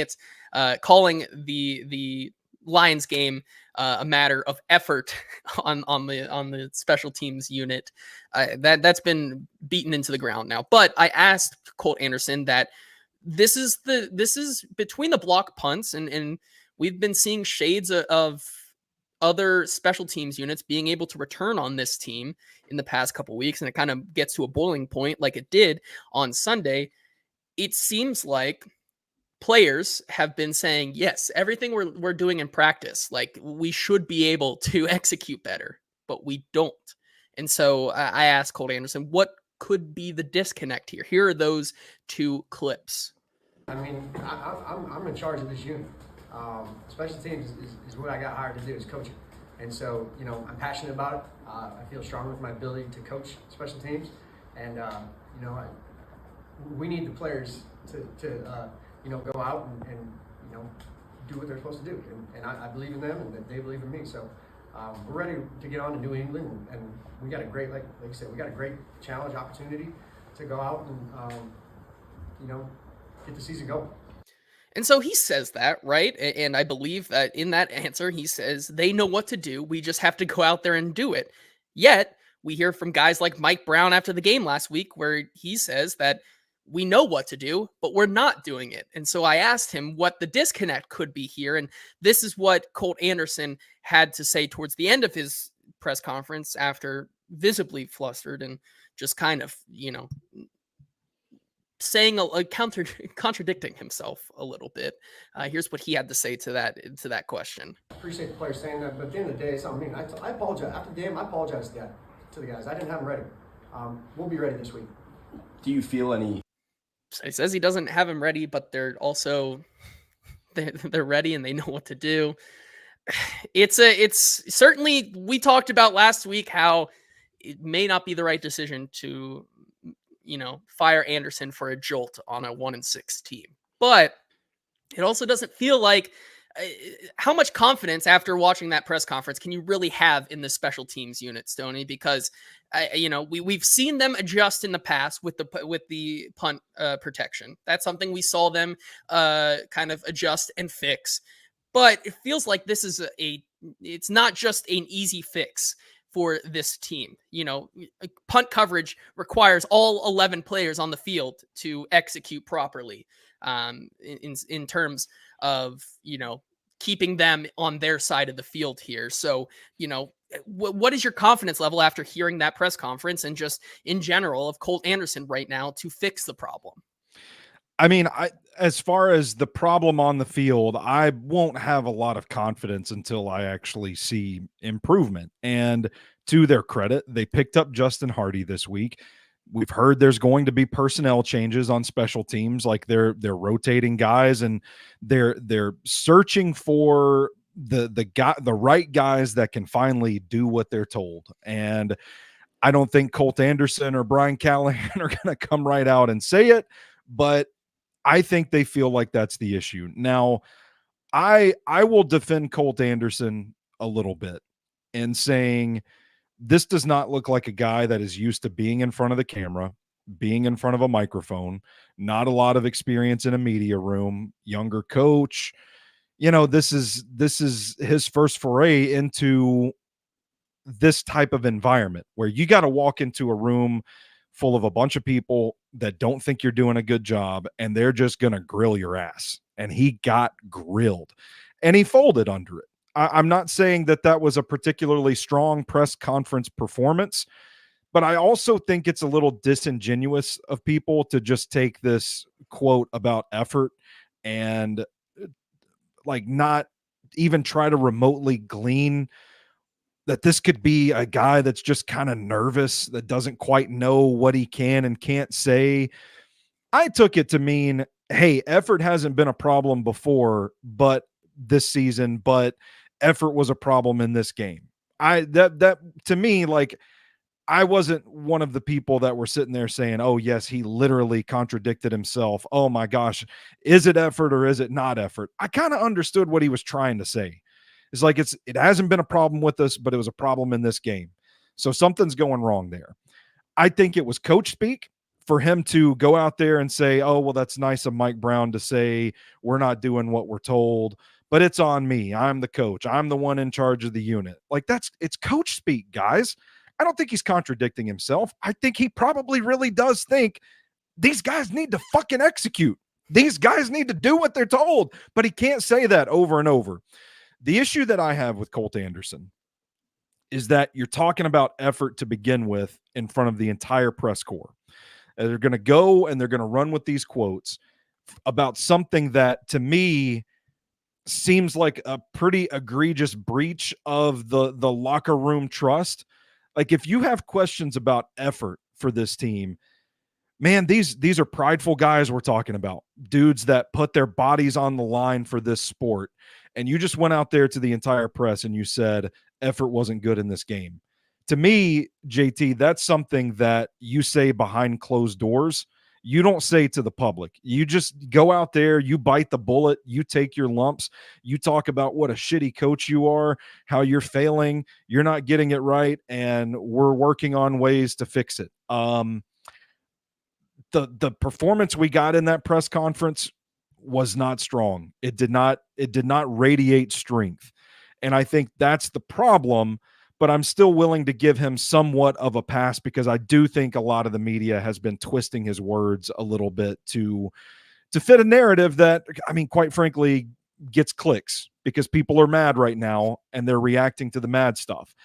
the Lions game a matter of effort on the special teams unit. That's been beaten into the ground now. But I asked Colt Anderson that this is between the block punts, and we've been seeing shades of other special teams units being able to return on this team in the past couple weeks, and it kind of gets to a boiling point like it did on Sunday. It seems like players have been saying, yes, everything we're doing in practice, like we should be able to execute better, but we don't. And so I asked Colt Anderson, what could be the disconnect here? Here are those two clips. I mean, I'm in charge of this unit. Special teams is what I got hired to do, is coaching. And so, you know, I'm passionate about it. I feel strong with my ability to coach special teams. And, you know, we need the players to you know, go out and, you know, do what they're supposed to do. And I believe in them, and they believe in me. So we're ready to get on to New England. And we got a great, like you said, we got a great challenge, opportunity to go out and, you know, get the season going. And so he says that, right? And I believe that in that answer, he says they know what to do. We just have to go out there and do it. Yet we hear from guys like Mike Brown after the game last week, where he says that we know what to do, but we're not doing it. And so I asked him what the disconnect could be here. And this is what Colt Anderson had to say towards the end of his press conference, after visibly flustered and just kind of, you know, saying contradicting himself a little bit. Here's what he had to say to that question. I appreciate the players saying that, but at the end of the day, it's not me. I apologize. After the game, I apologize to the guys. I didn't have them ready. We'll be ready this week. Do you feel any? He says he doesn't have them ready, but they're also they're ready and they know what to do. It's certainly, we talked about last week how it may not be the right decision to, you know, fire Anderson for a jolt on a 1-6 team. But it also doesn't feel like how much confidence after watching that press conference can you really have in the special teams unit, Stoney? Because you know, we've seen them adjust in the past with the punt protection. That's something we saw them kind of adjust and fix. But it feels like this is it's not just an easy fix for this team. You know, punt coverage requires all 11 players on the field to execute properly, in terms of, you know, keeping them on their side of the field here. So, you know, what is your confidence level after hearing that press conference and just in general of Colt Anderson right now to fix the problem? I mean, as far as the problem on the field, I won't have a lot of confidence until I actually see improvement. And to their credit, they picked up Justin Hardy this week. We've heard there's going to be personnel changes on special teams, like they're rotating guys, and they're searching for the right guys that can finally do what they're told. And I don't think Colt Anderson or Brian Callahan are going to come right out and say it, but I think they feel like that's the issue. Now, I will defend Colt Anderson a little bit in saying this does not look like a guy that is used to being in front of the camera, being in front of a microphone, not a lot of experience in a media room, younger coach. You know, this is his first foray into this type of environment where you got to walk into a room full of a bunch of people that don't think you're doing a good job, and they're just going to grill your ass. And he got grilled, and he folded under it. I'm not saying that was a particularly strong press conference performance, but I also think it's a little disingenuous of people to just take this quote about effort and like not even try to remotely glean that this could be a guy that's just kind of nervous, that doesn't quite know what he can and can't say. I took it to mean, hey, effort hasn't been a problem before, but this season, but effort was a problem in this game. That to me, like, I wasn't one of the people that were sitting there saying, oh yes, he literally contradicted himself. Oh my gosh, is it effort or is it not effort? I kind of understood what he was trying to say. It's like it hasn't been a problem with us, but it was a problem in this game. So something's going wrong there. I think it was coach speak for him to go out there and say, oh, well, that's nice of Mike Brown to say we're not doing what we're told, but it's on me. I'm the coach. I'm the one in charge of the unit. Like it's coach speak, guys. I don't think he's contradicting himself. I think he probably really does think these guys need to fucking execute. These guys need to do what they're told, but he can't say that over and over. The issue that I have with Colt Anderson is that you're talking about effort to begin with in front of the entire press corps. And they're going to go and they're going to run with these quotes about something that to me seems like a pretty egregious breach of the locker room trust. Like if you have questions about effort for this team, man, these are prideful guys we're talking about, dudes that put their bodies on the line for this sport. And you just went out there to the entire press and you said effort wasn't good in this game. To me, JT, that's something that you say behind closed doors. You don't say to the public. You just go out there, you bite the bullet, you take your lumps, you talk about what a shitty coach you are, how you're failing, you're not getting it right, and we're working on ways to fix it. The performance we got in that press conference was not strong. It did not radiate strength. And I think that's the problem, but I'm still willing to give him somewhat of a pass because I do think a lot of the media has been twisting his words a little bit to fit a narrative that, I mean, quite frankly, gets clicks because people are mad right now and they're reacting to the mad stuff.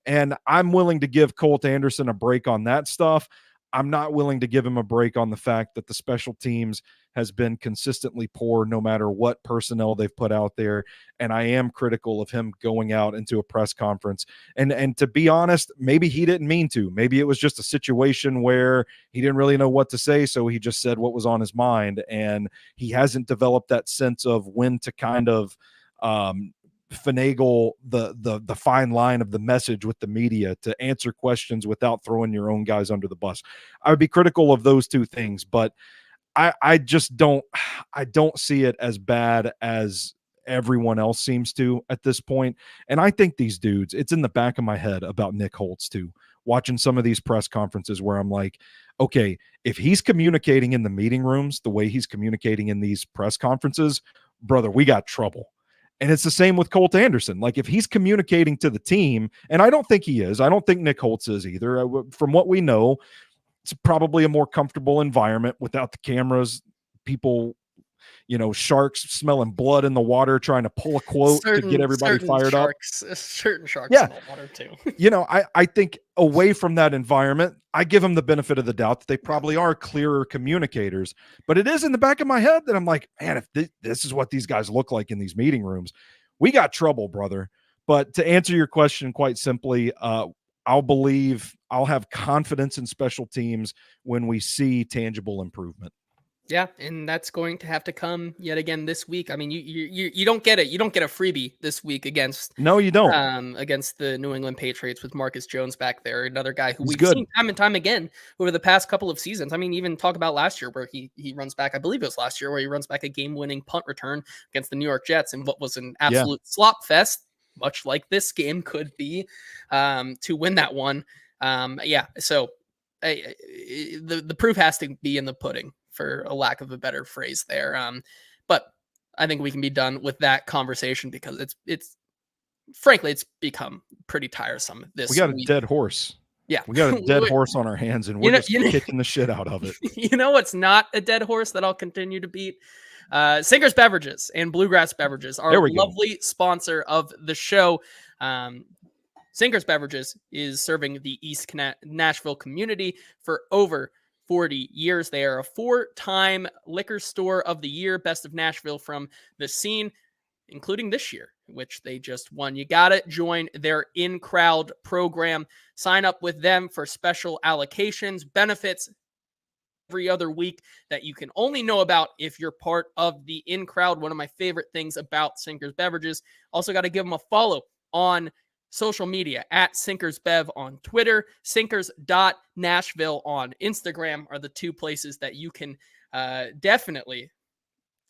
And I'm willing to give Colt Anderson a break on that stuff. I'm not willing to give him a break on the fact that the special teams has been consistently poor no matter what personnel they've put out there. And I am critical of him going out into a press conference. And to be honest, maybe he didn't mean to. Maybe it was just a situation where he didn't really know what to say, so he just said what was on his mind. And he hasn't developed that sense of when to kind of finagle the fine line of the message with the media to answer questions without throwing your own guys under the bus. I would be critical of those two things, but I just don't see it as bad as everyone else seems to at this point. And I think these dudes, it's in the back of my head about Nick Holtz too, watching some of these press conferences where I'm like, okay, if he's communicating in the meeting rooms the way he's communicating in these press conferences, brother, we got trouble. And it's the same with Colt Anderson. Like if he's communicating to the team, and I don't think he is, I don't think Nick Holtz is either. From what we know, it's probably a more comfortable environment without the cameras, people, sharks smelling blood in the water, trying to pull a quote to get everybody fired up. Certain sharks Yeah. in the water too. I think away from that environment, I give them the benefit of the doubt that they probably are clearer communicators. But it is in the back of my head that I'm like, man, if this is what these guys look like in these meeting rooms, we got trouble, brother. But to answer your question quite simply, I'll have confidence in special teams when we see tangible improvement. Yeah, and that's going to have to come yet again this week. I mean, you don't get it. You don't get a freebie this week against against the New England Patriots with Marcus Jones back there, another guy who we've seen time and time again over the past couple of seasons. I mean, even talk about last year where he runs back, I believe it was last year, where he runs back a game-winning punt return against the New York Jets in what was an absolute slop fest, much like this game could be, to win that one. So the proof has to be in the pudding, for a lack of a better phrase there. But I think we can be done with that conversation because it's frankly, it's become pretty tiresome this We got week. a dead horse. Yeah. We got a dead horse on our hands and we're kicking the shit out of it. You know what's not a dead horse that I'll continue to beat? Sinkers Beverages and Bluegrass Beverages, our lovely sponsor of the show. Sinkers Beverages is serving the East Nashville community for over 40 years. They are a 4-time liquor store of the year, best of Nashville from the scene, including this year, which they just won. You got to join their in-crowd program. Sign up with them for special allocations, benefits every other week that you can only know about if you're part of the in-crowd. One of my favorite things about Sinkers Beverages. Also got to give them a follow on social media at SinkersBev on Twitter, sinkers.nashville on Instagram are the two places that you can definitely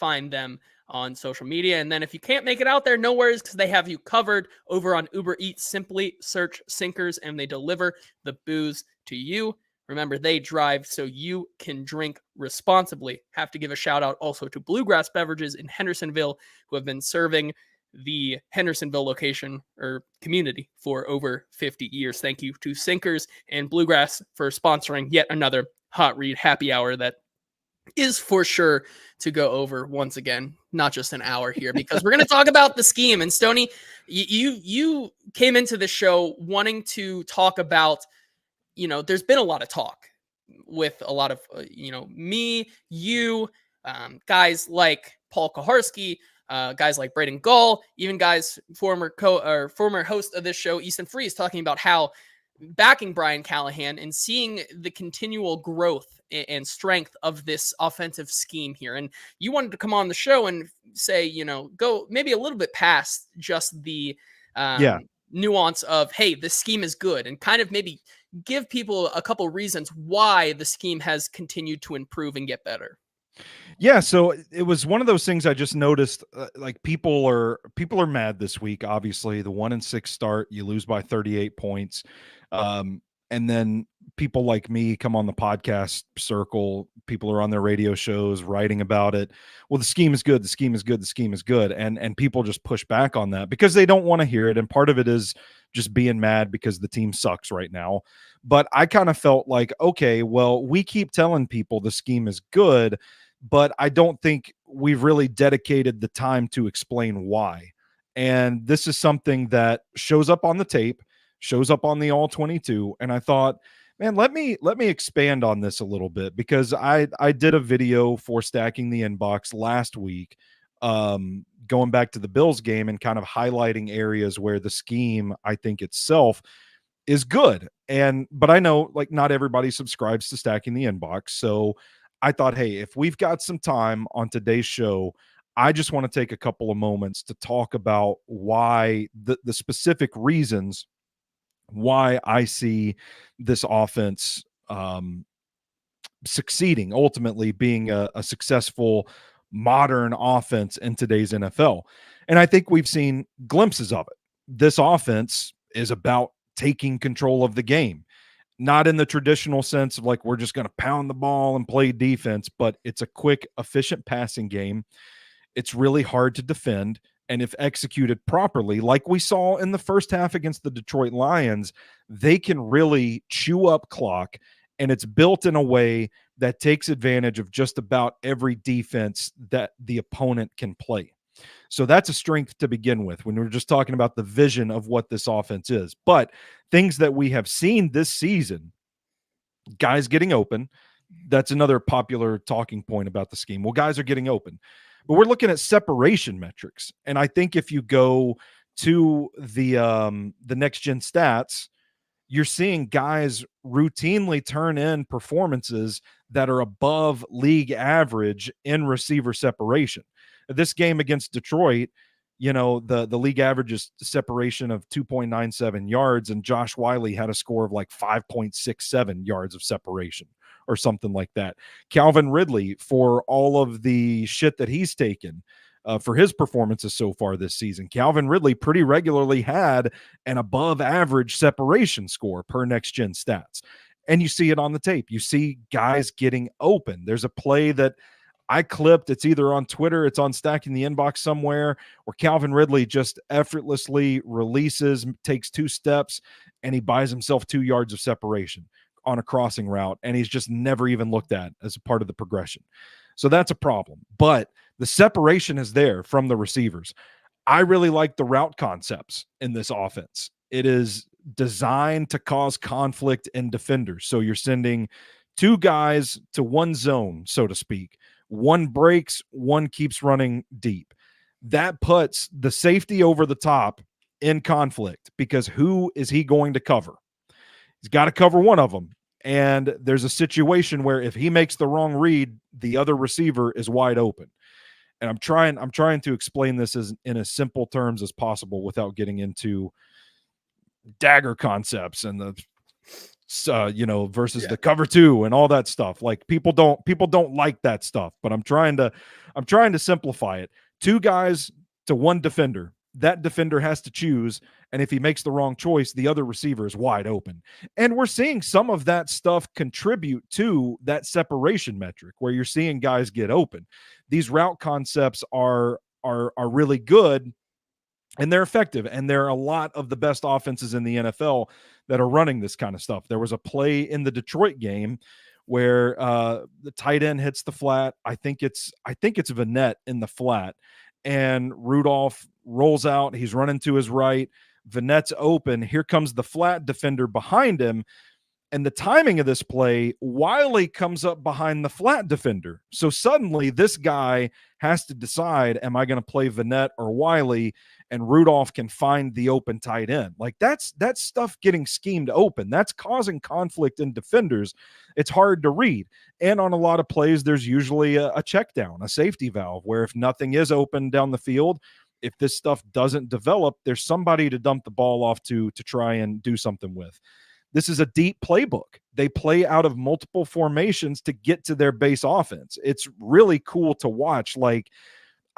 find them on social media. And then if you can't make it out there, no worries, because they have you covered over on Uber Eats. Simply search Sinkers and they deliver the booze to you. Remember, they drive so you can drink responsibly. Have to give a shout out also to Bluegrass Beverages in Hendersonville, who have been serving the Hendersonville location or community for over 50 years. Thank you to Sinkers and Bluegrass for sponsoring yet another Hot Read happy hour that is for sure to go over once again, not just an hour here, because we're going to talk about the scheme. And Stoney, you came into the show wanting to talk about, there's been a lot of talk with a lot of, me, you, guys like Paul Kaharski, guys like Braden Gall, even guys, former host of this show, Easton Freeze, talking about how backing Brian Callahan and seeing the continual growth and strength of this offensive scheme here. And you wanted to come on the show and say, go maybe a little bit past just the nuance of, hey, the scheme is good, and kind of maybe give people a couple reasons why the scheme has continued to improve and get better. Yeah, so it was one of those things I just noticed. Like people are mad this week. Obviously, the 1-6 start, you lose by 38 points, and then people like me come on the podcast circle. People are on their radio shows writing about it. Well, the scheme is good. The scheme is good. The scheme is good, and people just push back on that because they don't want to hear it. And part of it is just being mad because the team sucks right now. But I kind of felt like, okay, well, we keep telling people the scheme is good, but I don't think we've really dedicated the time to explain why. And this is something that shows up on the tape, shows up on the all 22. And I thought, man, let me expand on this a little bit, because I did a video for Stacking the Inbox last week, going back to the Bills game and kind of highlighting areas where the scheme, I think itself, is good. But I know like not everybody subscribes to Stacking the Inbox. So I thought, hey, if we've got some time on today's show, I just want to take a couple of moments to talk about why the specific reasons why I see this offense succeeding, ultimately being a successful modern offense in today's NFL. And I think we've seen glimpses of it. This offense is about taking control of the game. Not in the traditional sense of like, we're just going to pound the ball and play defense, but it's a quick, efficient passing game. It's really hard to defend. And if executed properly, like we saw in the first half against the Detroit Lions, they can really chew up clock. And it's built in a way that takes advantage of just about every defense that the opponent can play. So that's a strength to begin with when we're just talking about the vision of what this offense is. But things that we have seen this season, guys getting open, that's another popular talking point about the scheme. Well, guys are getting open. But we're looking at separation metrics. And I think if you go to the next gen stats, you're seeing guys routinely turn in performances that are above league average in receiver separation. This game against Detroit, the league average is separation of 2.97 yards, and Josh Wiley had a score of like 5.67 yards of separation or something like that. Calvin Ridley, for all of the shit that he's taken for his performances so far this season, Calvin Ridley pretty regularly had an above average separation score per next gen stats. And you see it on the tape. You see guys getting open. There's a play that I clipped. It's either on Twitter, it's on Stacking the Inbox somewhere, where Calvin Ridley just effortlessly releases, takes 2 steps, and he buys himself 2 yards of separation on a crossing route, and he's just never even looked at as a part of the progression. So that's a problem. But the separation is there from the receivers. I really like the route concepts in this offense. It is designed to cause conflict in defenders. So you're sending 2 guys to one zone, so to speak. One breaks, one keeps running deep. That puts the safety over the top in conflict, because who is he going to cover? He's got to cover one of them. And there's a situation where if he makes the wrong read, the other receiver is wide open. And I'm trying to explain this in as simple terms as possible without getting into dagger concepts and the versus the cover 2 and all that stuff. Like people don't like that stuff, but I'm trying to simplify it. 2 guys to 1 defender. That defender has to choose, and if he makes the wrong choice, the other receiver is wide open. And we're seeing some of that stuff contribute to that separation metric where you're seeing guys get open. These route concepts are really good, and they're effective, and there are a lot of the best offenses in the NFL that are running this kind of stuff. There was a play in the Detroit game where the tight end hits the flat. I think it's Vanette in the flat, and Rudolph rolls out. He's running to his right. Vanette's open. Here comes the flat defender behind him. And the timing of this play, Wiley comes up behind the flat defender. So suddenly this guy has to decide, am I going to play Vanette or Wiley? And Rudolph can find the open tight end. Like that's stuff getting schemed open. That's causing conflict in defenders. It's hard to read. And on a lot of plays, there's usually a check down, a safety valve, where if nothing is open down the field, if this stuff doesn't develop, there's somebody to dump the ball off to try and do something with. This is a deep playbook. They play out of multiple formations to get to their base offense. It's really cool to watch. Like,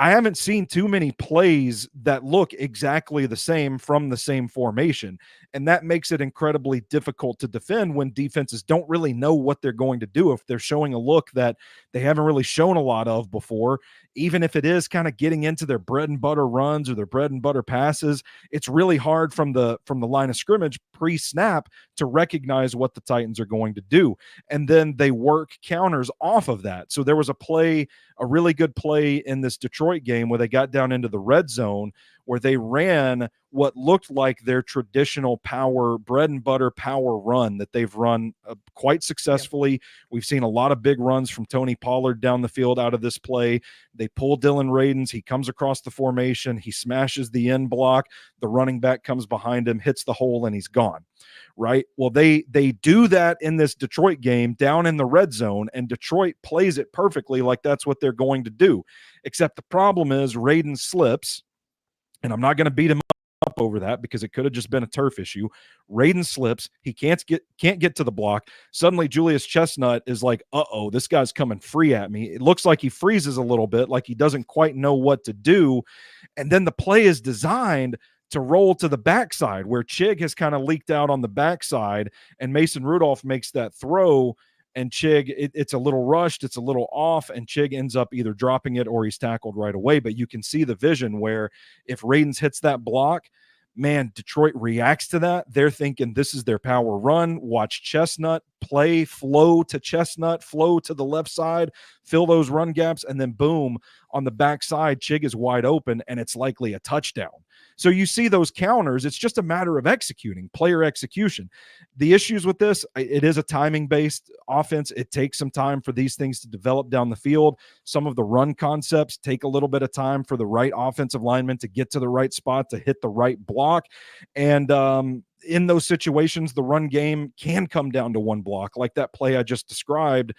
I haven't seen too many plays that look exactly the same from the same formation. And that makes it incredibly difficult to defend when defenses don't really know what they're going to do. If they're showing a look that they haven't really shown a lot of before, even if it is kind of getting into their bread and butter runs or their bread and butter passes, it's really hard from the line of scrimmage pre-snap to recognize what the Titans are going to do. And then they work counters off of that. So there was a really good play in this Detroit game where they got down into the red zone where they ran what looked like their traditional bread and butter power run that they've run quite successfully. Yep. We've seen a lot of big runs from Tony Pollard down the field out of this play. They pull Dylan Radins. He comes across the formation. He smashes the end block. The running back comes behind him, hits the hole, and he's gone. Right? Well, they do that in this Detroit game down in the red zone, and Detroit plays it perfectly like that's what they're going to do. Except the problem is Radin slips, and I'm not going to beat him up over that because it could have just been a turf issue. Radin slips. He can't get to the block. Suddenly Julius Chestnut is like, uh-oh, this guy's coming free at me. It looks like he freezes a little bit, like he doesn't quite know what to do. And then the play is designed to roll to the backside where Chig has kind of leaked out on the backside, and Mason Rudolph makes that throw, and Chig, it's a little rushed, it's a little off, and Chig ends up either dropping it or he's tackled right away. But you can see the vision where if Radins hits that block, man, Detroit reacts to that. They're thinking this is their power run. Watch Chestnut play, flow to Chestnut, flow to the left side, fill those run gaps, and then boom, on the backside, Chig is wide open, and it's likely a touchdown. So you see those counters. It's just a matter of executing, player execution. The issues with this, it is a timing-based offense. It takes some time for these things to develop down the field. Some of the run concepts take a little bit of time for the right offensive lineman to get to the right spot, to hit the right block. And in those situations, the run game can come down to one block, like that play I just described.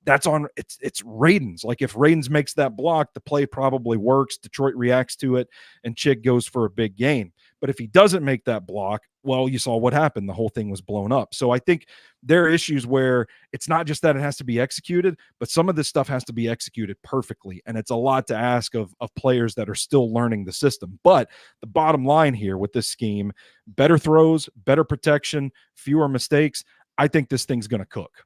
That's on it's Radins. Like if Radins makes that block, the play probably works. Detroit reacts to it, and Chig goes for a big gain. But if he doesn't make that block, well, you saw what happened. The whole thing was blown up. So I think there are issues where it's not just that it has to be executed, but some of this stuff has to be executed perfectly. And it's a lot to ask of players that are still learning the system. But the bottom line here with this scheme, better throws, better protection, fewer mistakes. I think this thing's going to cook.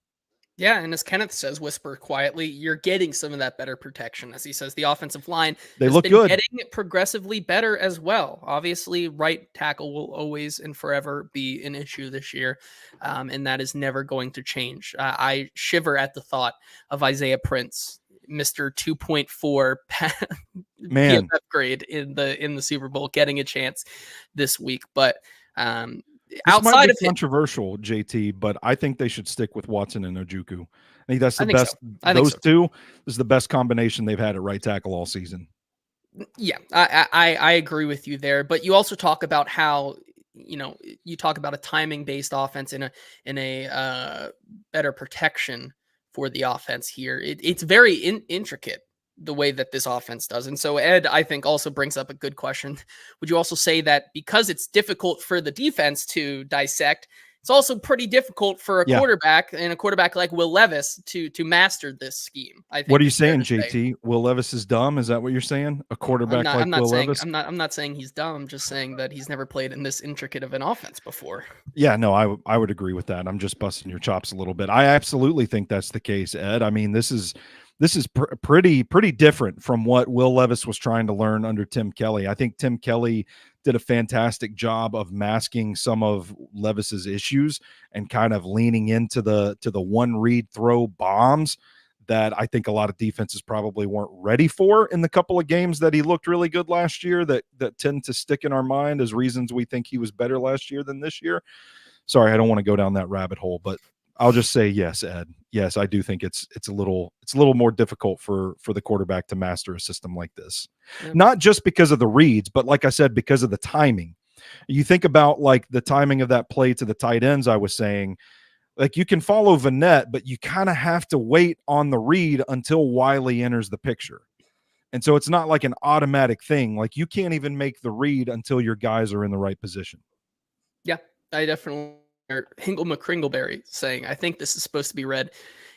Yeah, and as Kenneth says, whisper quietly, you're getting some of that better protection. As he says, the offensive line has look been good, getting progressively better as well. Obviously, right tackle will always and forever be an issue this year, and that is never going to change. I shiver at the thought of Isaiah Prince, Mr. 2.4 man PFF grade in the Super Bowl, getting a chance this week, but. Outside of controversial, JT, but I think they should stick with Watson and Ojukwu. I think that's the best. So. Those two is the best combination they've had at right tackle all season. Yeah, I agree with you there. But you also talk about how you talk about a timing based offense in a better protection for the offense here. It's very intricate the way that this offense does. And so Ed, I think, also brings up a good question. Would you also say that because it's difficult for the defense to dissect, it's also pretty difficult for a Yeah. quarterback and a quarterback like Will Levis to master this scheme. I think. What are you it's fair saying, to say. JT? Will Levis is dumb? Is that what you're saying? A quarterback like I'm not Will saying Levis? I'm not saying he's dumb. I'm just saying that he's never played in this intricate of an offense before. Yeah, no, I would agree with that. I'm just busting your chops a little bit. I absolutely think that's the case, Ed. I mean, this is pretty different from what Will Levis was trying to learn under Tim Kelly. I think Tim Kelly did a fantastic job of masking some of Levis's issues and kind of leaning into the one read throw bombs that I think a lot of defenses probably weren't ready for in the couple of games that he looked really good last year that tend to stick in our mind as reasons we think he was better last year than this year. Sorry, I don't want to go down that rabbit hole, but I'll just say yes, Ed. Yes, I do think it's a little more difficult for the quarterback to master a system like this. Yeah. Not just because of the reads, but like I said, because of the timing. You think about like the timing of that play to the tight ends I was saying, like you can follow Vanette, but you kind of have to wait on the read until Wiley enters the picture. And so it's not like an automatic thing. Like you can't even make the read until your guys are in the right position. Yeah, I definitely. Hingle McCringleberry saying, I think this is supposed to be read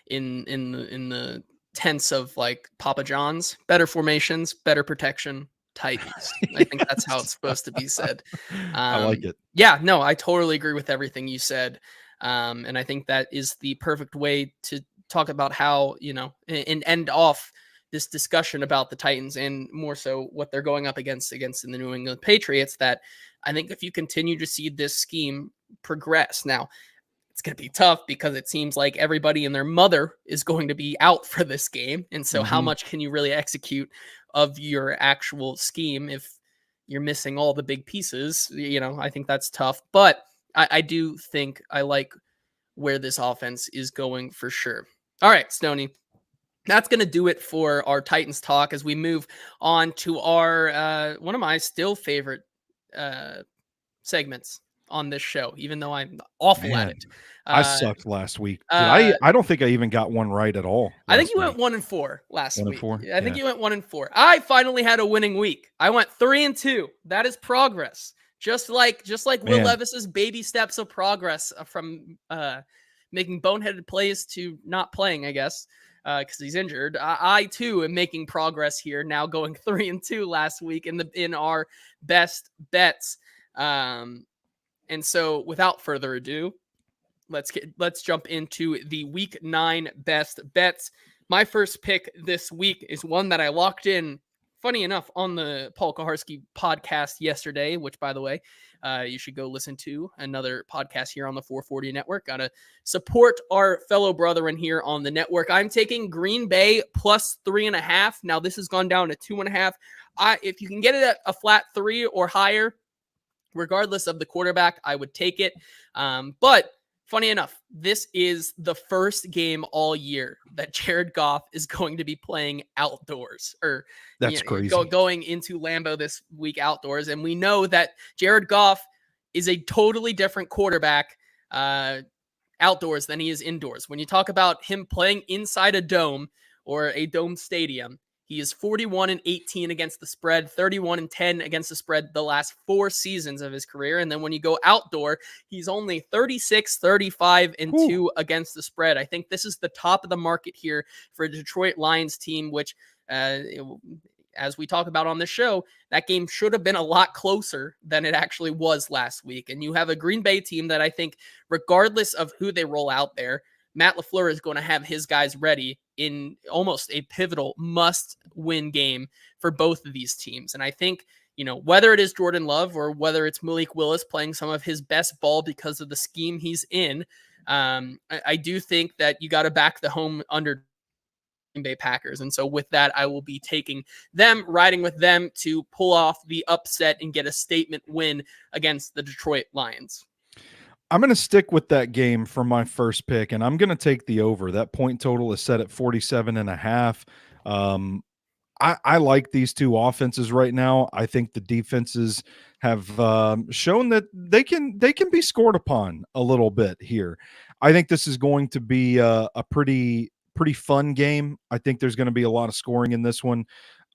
in the tense of like Papa John's, better formations, better protection, Titans. I think that's how it's supposed to be said. I like it. Yeah, no, I totally agree with everything you said. And I think that is the perfect way to talk about how, and end off this discussion about the Titans and more so what they're going up against in the New England Patriots, that I think if you continue to see this scheme progress, now it's going to be tough because it seems like everybody and their mother is going to be out for this game. And so how much can you really execute of your actual scheme if you're missing all the big pieces? I think that's tough, but I do think I like where this offense is going for sure. All right, Stoney. That's going to do it for our Titans talk as we move on to our one of my still favorite segments on this show, even though I'm awful at it. I sucked last week. I don't think I even got one right at all. I think you went 1-4 last week. 1-4? I think you went 1-4. I finally had a winning week. I went 3-2. That is progress. Just like Will Levis's baby steps of progress from making boneheaded plays to not playing, I guess, because he's injured. I too am making progress here now, going 3-2 last week in our best bets. And so without further ado, let's jump into the week 9 best bets. My first pick this week is one that I locked in, funny enough, on the Paul Kaharski podcast yesterday, which, by the way, you should go listen to another podcast here on the 440 network. Got to support our fellow brethren here on the network. I'm taking Green Bay plus 3.5. Now this has gone down to 2.5. If you can get it at a flat 3 or higher, regardless of the quarterback, I would take it. But funny enough, this is the first game all year that Jared Goff is going to be playing outdoors, or that's crazy. Going into Lambeau this week outdoors. And we know that Jared Goff is a totally different quarterback outdoors than he is indoors. When you talk about him playing inside a dome or a dome stadium, he is 41-18 against the spread, 31-10 against the spread the last 4 seasons of his career. And then when you go outdoor, he's only 36-35-2 against the spread. I think this is the top of the market here for a Detroit Lions team, which, as we talk about on the show, that game should have been a lot closer than it actually was last week. And you have a Green Bay team that I think, regardless of who they roll out there, Matt LaFleur is going to have his guys ready in almost a pivotal must-win game for both of these teams. And I think, whether it is Jordan Love or whether it's Malik Willis playing some of his best ball because of the scheme he's in, I do think that you got to back the home under Green Bay Packers. And so with that, I will be taking them, riding with them to pull off the upset and get a statement win against the Detroit Lions. I'm going to stick with that game for my first pick, and I'm going to take the over. That point total is set at 47.5. I like these two offenses right now. I think the defenses have shown that they can be scored upon a little bit here. I think this is going to be a pretty fun game. I think there's going to be a lot of scoring in this one.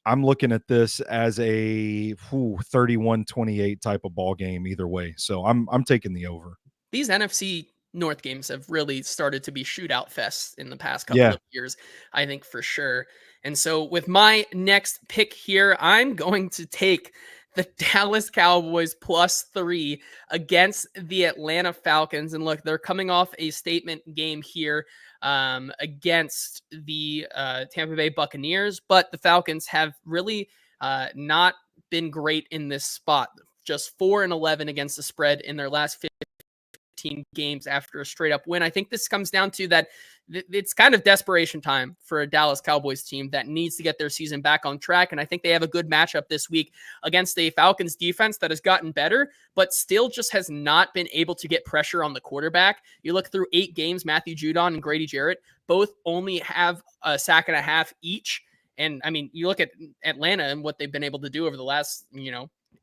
I'm looking at this as a 31-28 type of ball game either way. So I'm taking the over. these NFC North games have really started to be shootout fests in the past couple Yeah. of years, I think for sure. And so with my next pick here, I'm going to take the Dallas Cowboys +3 against the Atlanta Falcons. And look, they're coming off a statement game here against the Tampa Bay Buccaneers, but the Falcons have really not been great in this spot. Just 4-11 against the spread in their last 15 games after a straight up win. I think this comes down to that it's kind of desperation time for a Dallas Cowboys team that needs to get their season back on track. And I think they have a good matchup this week against a Falcons defense that has gotten better, but still just has not been able to get pressure on the quarterback. You look through 8 games, Matthew Judon and Grady Jarrett both only have a sack and a half each. And I mean, you look at Atlanta and what they've been able to do over the last,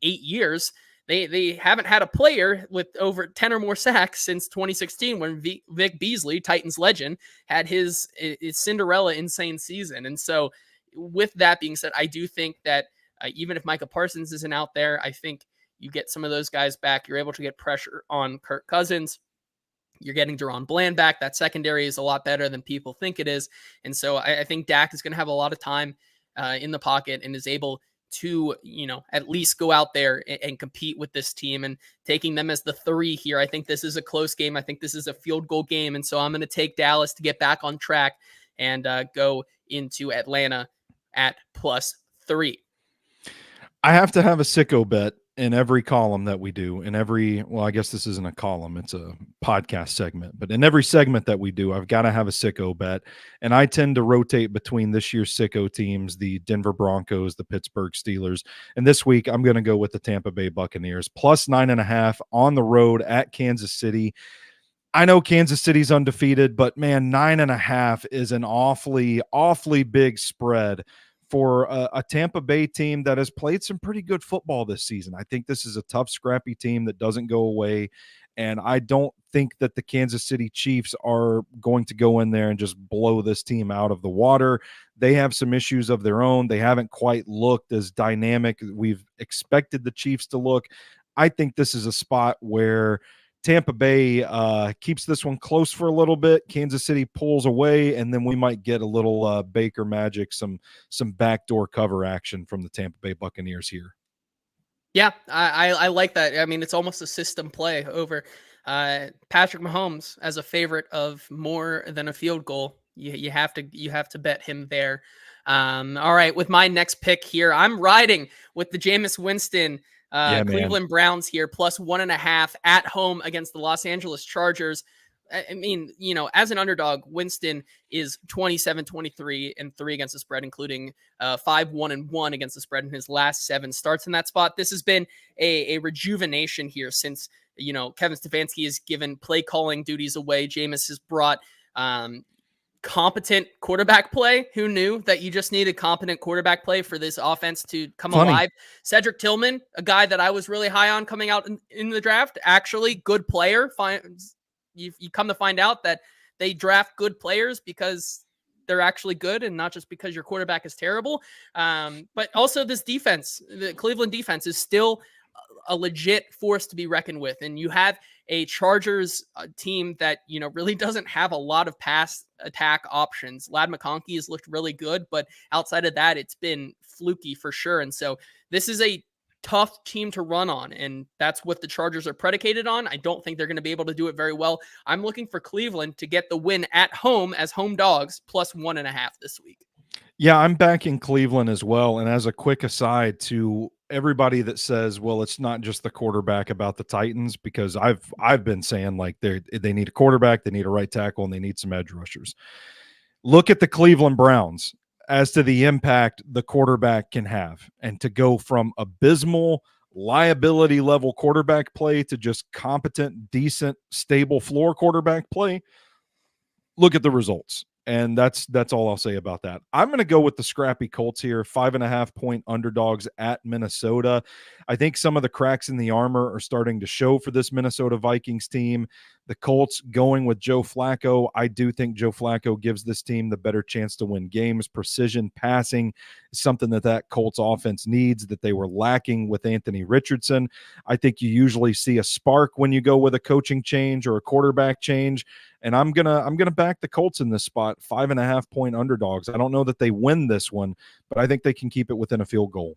8 years. They haven't had a player with over 10 or more sacks since 2016 when Vic Beasley, Titans legend, had his Cinderella insane season. And so with that being said, I do think that even if Micah Parsons isn't out there, I think you get some of those guys back. You're able to get pressure on Kirk Cousins. You're getting Deron Bland back. That secondary is a lot better than people think it is. And so I think Dak is going to have a lot of time in the pocket and is able to, at least go out there and compete with this team, and taking them as the 3 here. I think this is a close game. I think this is a field goal game. And so I'm going to take Dallas to get back on track and go into Atlanta at +3. I have to have a sicko bet in every column that we do. Well, I guess this isn't a column, it's a podcast segment, but in every segment that we do, I've got to have a sicko bet. And I tend to rotate between this year's sicko teams, the Denver Broncos, the Pittsburgh Steelers. And this week, I'm going to go with the Tampa Bay Buccaneers +9.5 on the road at Kansas City. I know Kansas City's undefeated, but man, 9.5 is an awfully, awfully big spread for a Tampa Bay team that has played some pretty good football this season. I think this is a tough, scrappy team that doesn't go away. And I don't think that the Kansas City Chiefs are going to go in there and just blow this team out of the water. They have some issues of their own. They haven't quite looked as dynamic as we've expected the Chiefs to look. I think this is a spot where Tampa Bay keeps this one close for a little bit. Kansas City pulls away, and then we might get a little Baker magic, some backdoor cover action from the Tampa Bay Buccaneers here. Yeah, I like that. I mean, it's almost a system play over Patrick Mahomes as a favorite of more than a field goal. You have to bet him there. All right, with my next pick here, I'm riding with the Jameis Winston Cleveland Browns here +1.5 at home against the Los Angeles Chargers. I mean, as an underdog, Winston is 27-23-3 against the spread, including 5-1-1 against the spread in his last 7 starts in that spot. This has been a rejuvenation here since, Kevin Stefanski has given play calling duties away. Jameis has brought competent quarterback play. Who knew that you just needed competent quarterback play for this offense to come alive? Cedric Tillman, a guy that I was really high on coming out in the draft, actually good player. You come to find out that they draft good players because they're actually good and not just because your quarterback is terrible. But also this defense, the Cleveland defense, is still a legit force to be reckoned with. And you have a Chargers team that, really doesn't have a lot of pass attack options. Ladd McConkey has looked really good, but outside of that, it's been fluky for sure. And so this is a tough team to run on, and that's what the Chargers are predicated on. I don't think they're going to be able to do it very well. I'm looking for Cleveland to get the win at home as home dogs +1.5 this week. Yeah, I'm backing Cleveland as well. And as a quick aside to everybody that says, well, it's not just the quarterback about the Titans, because I've been saying like they need a quarterback, they need a right tackle, and they need some edge rushers. Look at the Cleveland Browns as to the impact the quarterback can have, and to go from abysmal liability level quarterback play to just competent, decent, stable floor quarterback play. Look at the results. And that's all I'll say about that. I'm going to go with the scrappy Colts here, 5.5-point underdogs at Minnesota. I think some of the cracks in the armor are starting to show for this Minnesota Vikings team. The Colts going with Joe Flacco. I do think Joe Flacco gives this team the better chance to win games. Precision passing is something that Colts offense needs, that they were lacking with Anthony Richardson. I think you usually see a spark when you go with a coaching change or a quarterback change. And I'm gonna back the Colts in this spot, 5.5-point underdogs. I don't know that they win this one, but I think they can keep it within a field goal.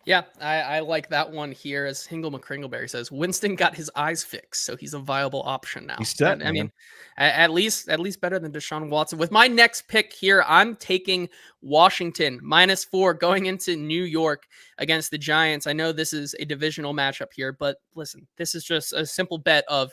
Yeah, I like that one here. As Hingle McCringleberry says, Winston got his eyes fixed, so he's a viable option now. He's set, I mean, man. at least better than Deshaun Watson. With my next pick here, I'm taking Washington -4 going into New York against the Giants. I know this is a divisional matchup here, but listen, this is just a simple bet of,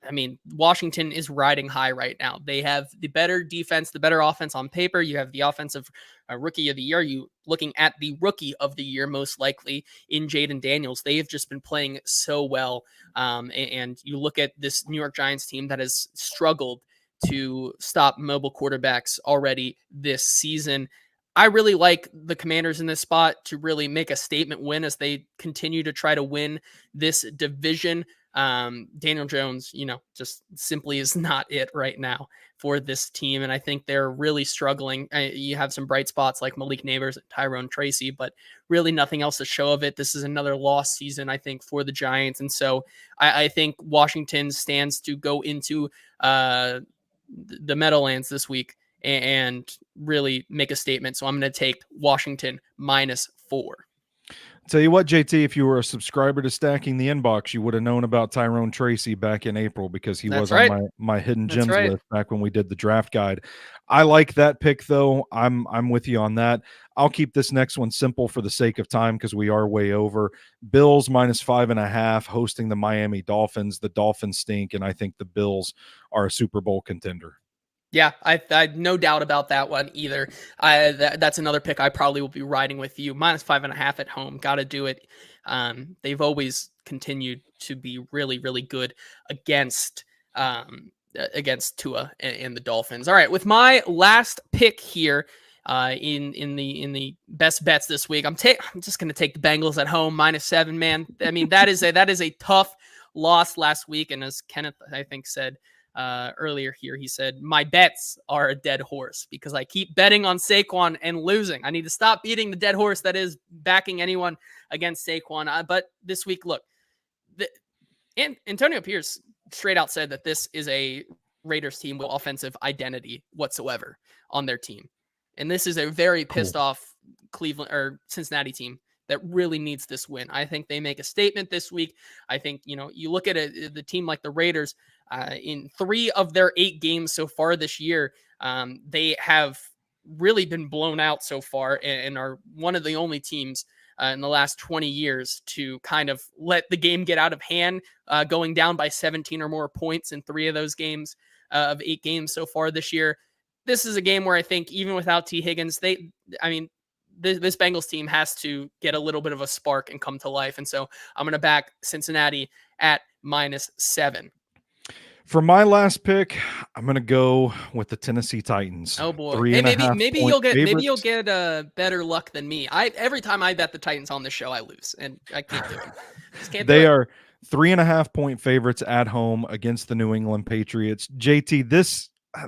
I mean, Washington is riding high right now. They have the better defense, the better offense on paper. You have the offensive rookie of the year. You looking at the rookie of the year, most likely in Jaden Daniels. They have just been playing so well. And you look at this New York Giants team that has struggled to stop mobile quarterbacks already this season. I really like the Commanders in this spot to really make a statement win as they continue to try to win this division. Daniel Jones, just simply is not it right now for this team. And I think they're really struggling. You have some bright spots like Malik Neighbors and Tyrone Tracy, but really nothing else to show of it. This is another lost season, I think, for the Giants. And so I think Washington stands to go into the Meadowlands this week and really make a statement. So I'm going to take Washington -4. Tell you what, JT, if you were a subscriber to Stacking the Inbox, you would have known about Tyrone Tracy back in April because he was on my hidden gems list back when we did the draft guide. I like that pick, though. I'm with you on that. I'll keep this next one simple for the sake of time because we are way over. Bills -5.5 hosting the Miami Dolphins. The Dolphins stink, and I think the Bills are a Super Bowl contender. Yeah, I no doubt about that one either. That's another pick I probably will be riding with you. -5.5 at home. Got to do it. They've always continued to be really, really good against Tua and the Dolphins. All right, with my last pick here in the best bets this week, I'm just going to take the Bengals at home -7. Man, I mean that is a tough loss last week, and as Kenneth I think said earlier here, he said, my bets are a dead horse because I keep betting on Saquon and losing. I need to stop beating the dead horse that is backing anyone against Saquon. But this week, look, Antonio Pierce straight out said that this is a Raiders team with offensive identity whatsoever on their team. And this is a very pissed off Cleveland or Cincinnati team that really needs this win. I think they make a statement this week. I think, you look at the team like the Raiders, in 3 of their 8 games so far this year, they have really been blown out so far and are one of the only teams in the last 20 years to kind of let the game get out of hand, going down by 17 or more points in 3 of those games of 8 games so far this year. This is a game where I think even without T. Higgins, this Bengals team has to get a little bit of a spark and come to life. And so I'm going to back Cincinnati at -7. For my last pick, I'm going to go with the Tennessee Titans. Oh boy! Hey, maybe you'll get better luck than me. Every time I bet the Titans on this show, I lose, and I can't do it. They are 3.5-point favorites at home against the New England Patriots. JT,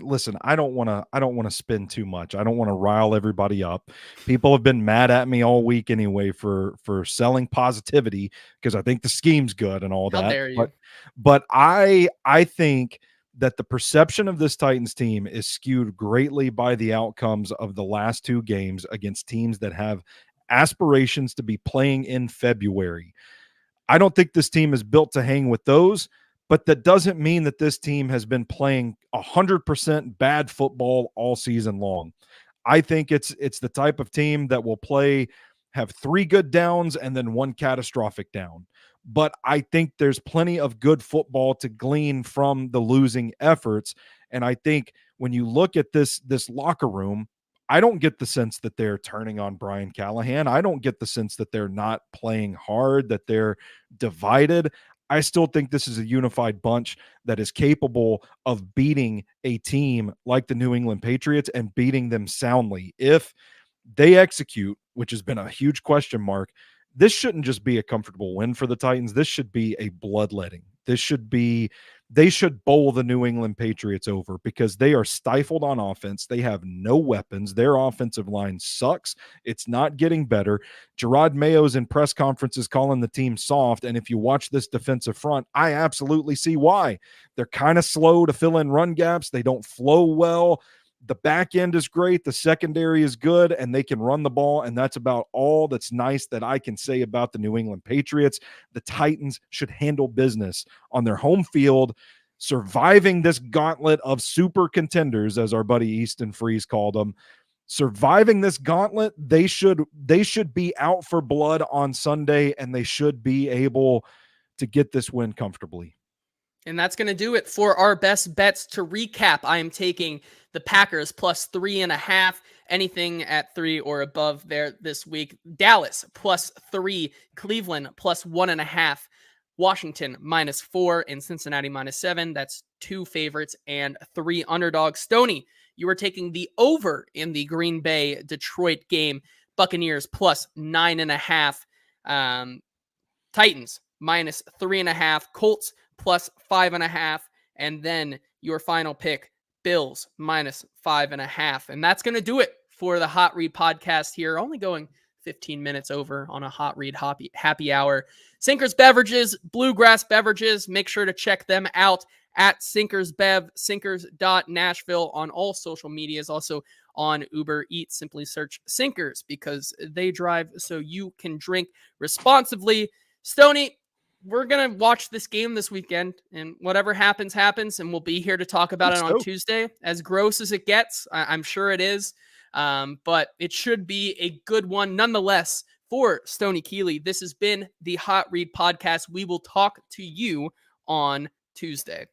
listen, I don't want to spin too much. I don't want to rile everybody up. People have been mad at me all week anyway for selling positivity because I think the scheme's good and all that. How dare you? But I think that the perception of this Titans team is skewed greatly by the outcomes of the last 2 games against teams that have aspirations to be playing in February. I don't think this team is built to hang with those. But that doesn't mean that this team has been playing 100% bad football all season long. I think it's the type of team that will have 3 good downs and then 1 catastrophic down. But I think there's plenty of good football to glean from the losing efforts. And I think when you look at this locker room, I don't get the sense that they're turning on Brian Callahan. I don't get the sense that they're not playing hard, that they're divided. I still think this is a unified bunch that is capable of beating a team like the New England Patriots and beating them soundly. If they execute, which has been a huge question mark, this shouldn't just be a comfortable win for the Titans. This should be a bloodletting. This should be they should bowl the New England Patriots over because they are stifled on offense. They have no weapons. Their offensive line sucks. It's not getting better. Gerard Mayo's in press conferences calling the team soft, and if you watch this defensive front, I absolutely see why. They're kind of slow to fill in run gaps. They don't flow well. The back end is great. The secondary is good, and they can run the ball, and that's about all that's nice that I can say about the New England Patriots. The Titans should handle business on their home field, surviving this gauntlet of super contenders, as our buddy Easton Freeze called them. Surviving this gauntlet, they should be out for blood on Sunday, and they should be able to get this win comfortably. And that's going to do it for our best bets. To recap, I am taking the Packers plus 3.5, anything at 3 or above there this week. Dallas plus 3, Cleveland plus 1.5, Washington -4, and Cincinnati -7. That's 2 favorites and 3 underdogs. Stoney, you are taking the over in the Green Bay Detroit game. Buccaneers plus 9.5, Titans -3.5, Colts plus 5.5, and then your final pick, Bills -5.5. And that's going to do it for the Hot Read podcast here. Only going 15 minutes over on a Hot Read happy hour. Sinkers Beverages, Bluegrass Beverages. Make sure to check them out at Sinkers Bev, sinkers.nashville on all social medias. Also on Uber Eats, simply search Sinkers because they drive so you can drink responsibly. Stoney, we're going to watch this game this weekend, and whatever happens, happens, and we'll be here to talk about it on Tuesday. As gross as it gets, I'm sure it is, but it should be a good one nonetheless. For Stoney Keeley, this has been the Hot Read podcast. We will talk to you on Tuesday.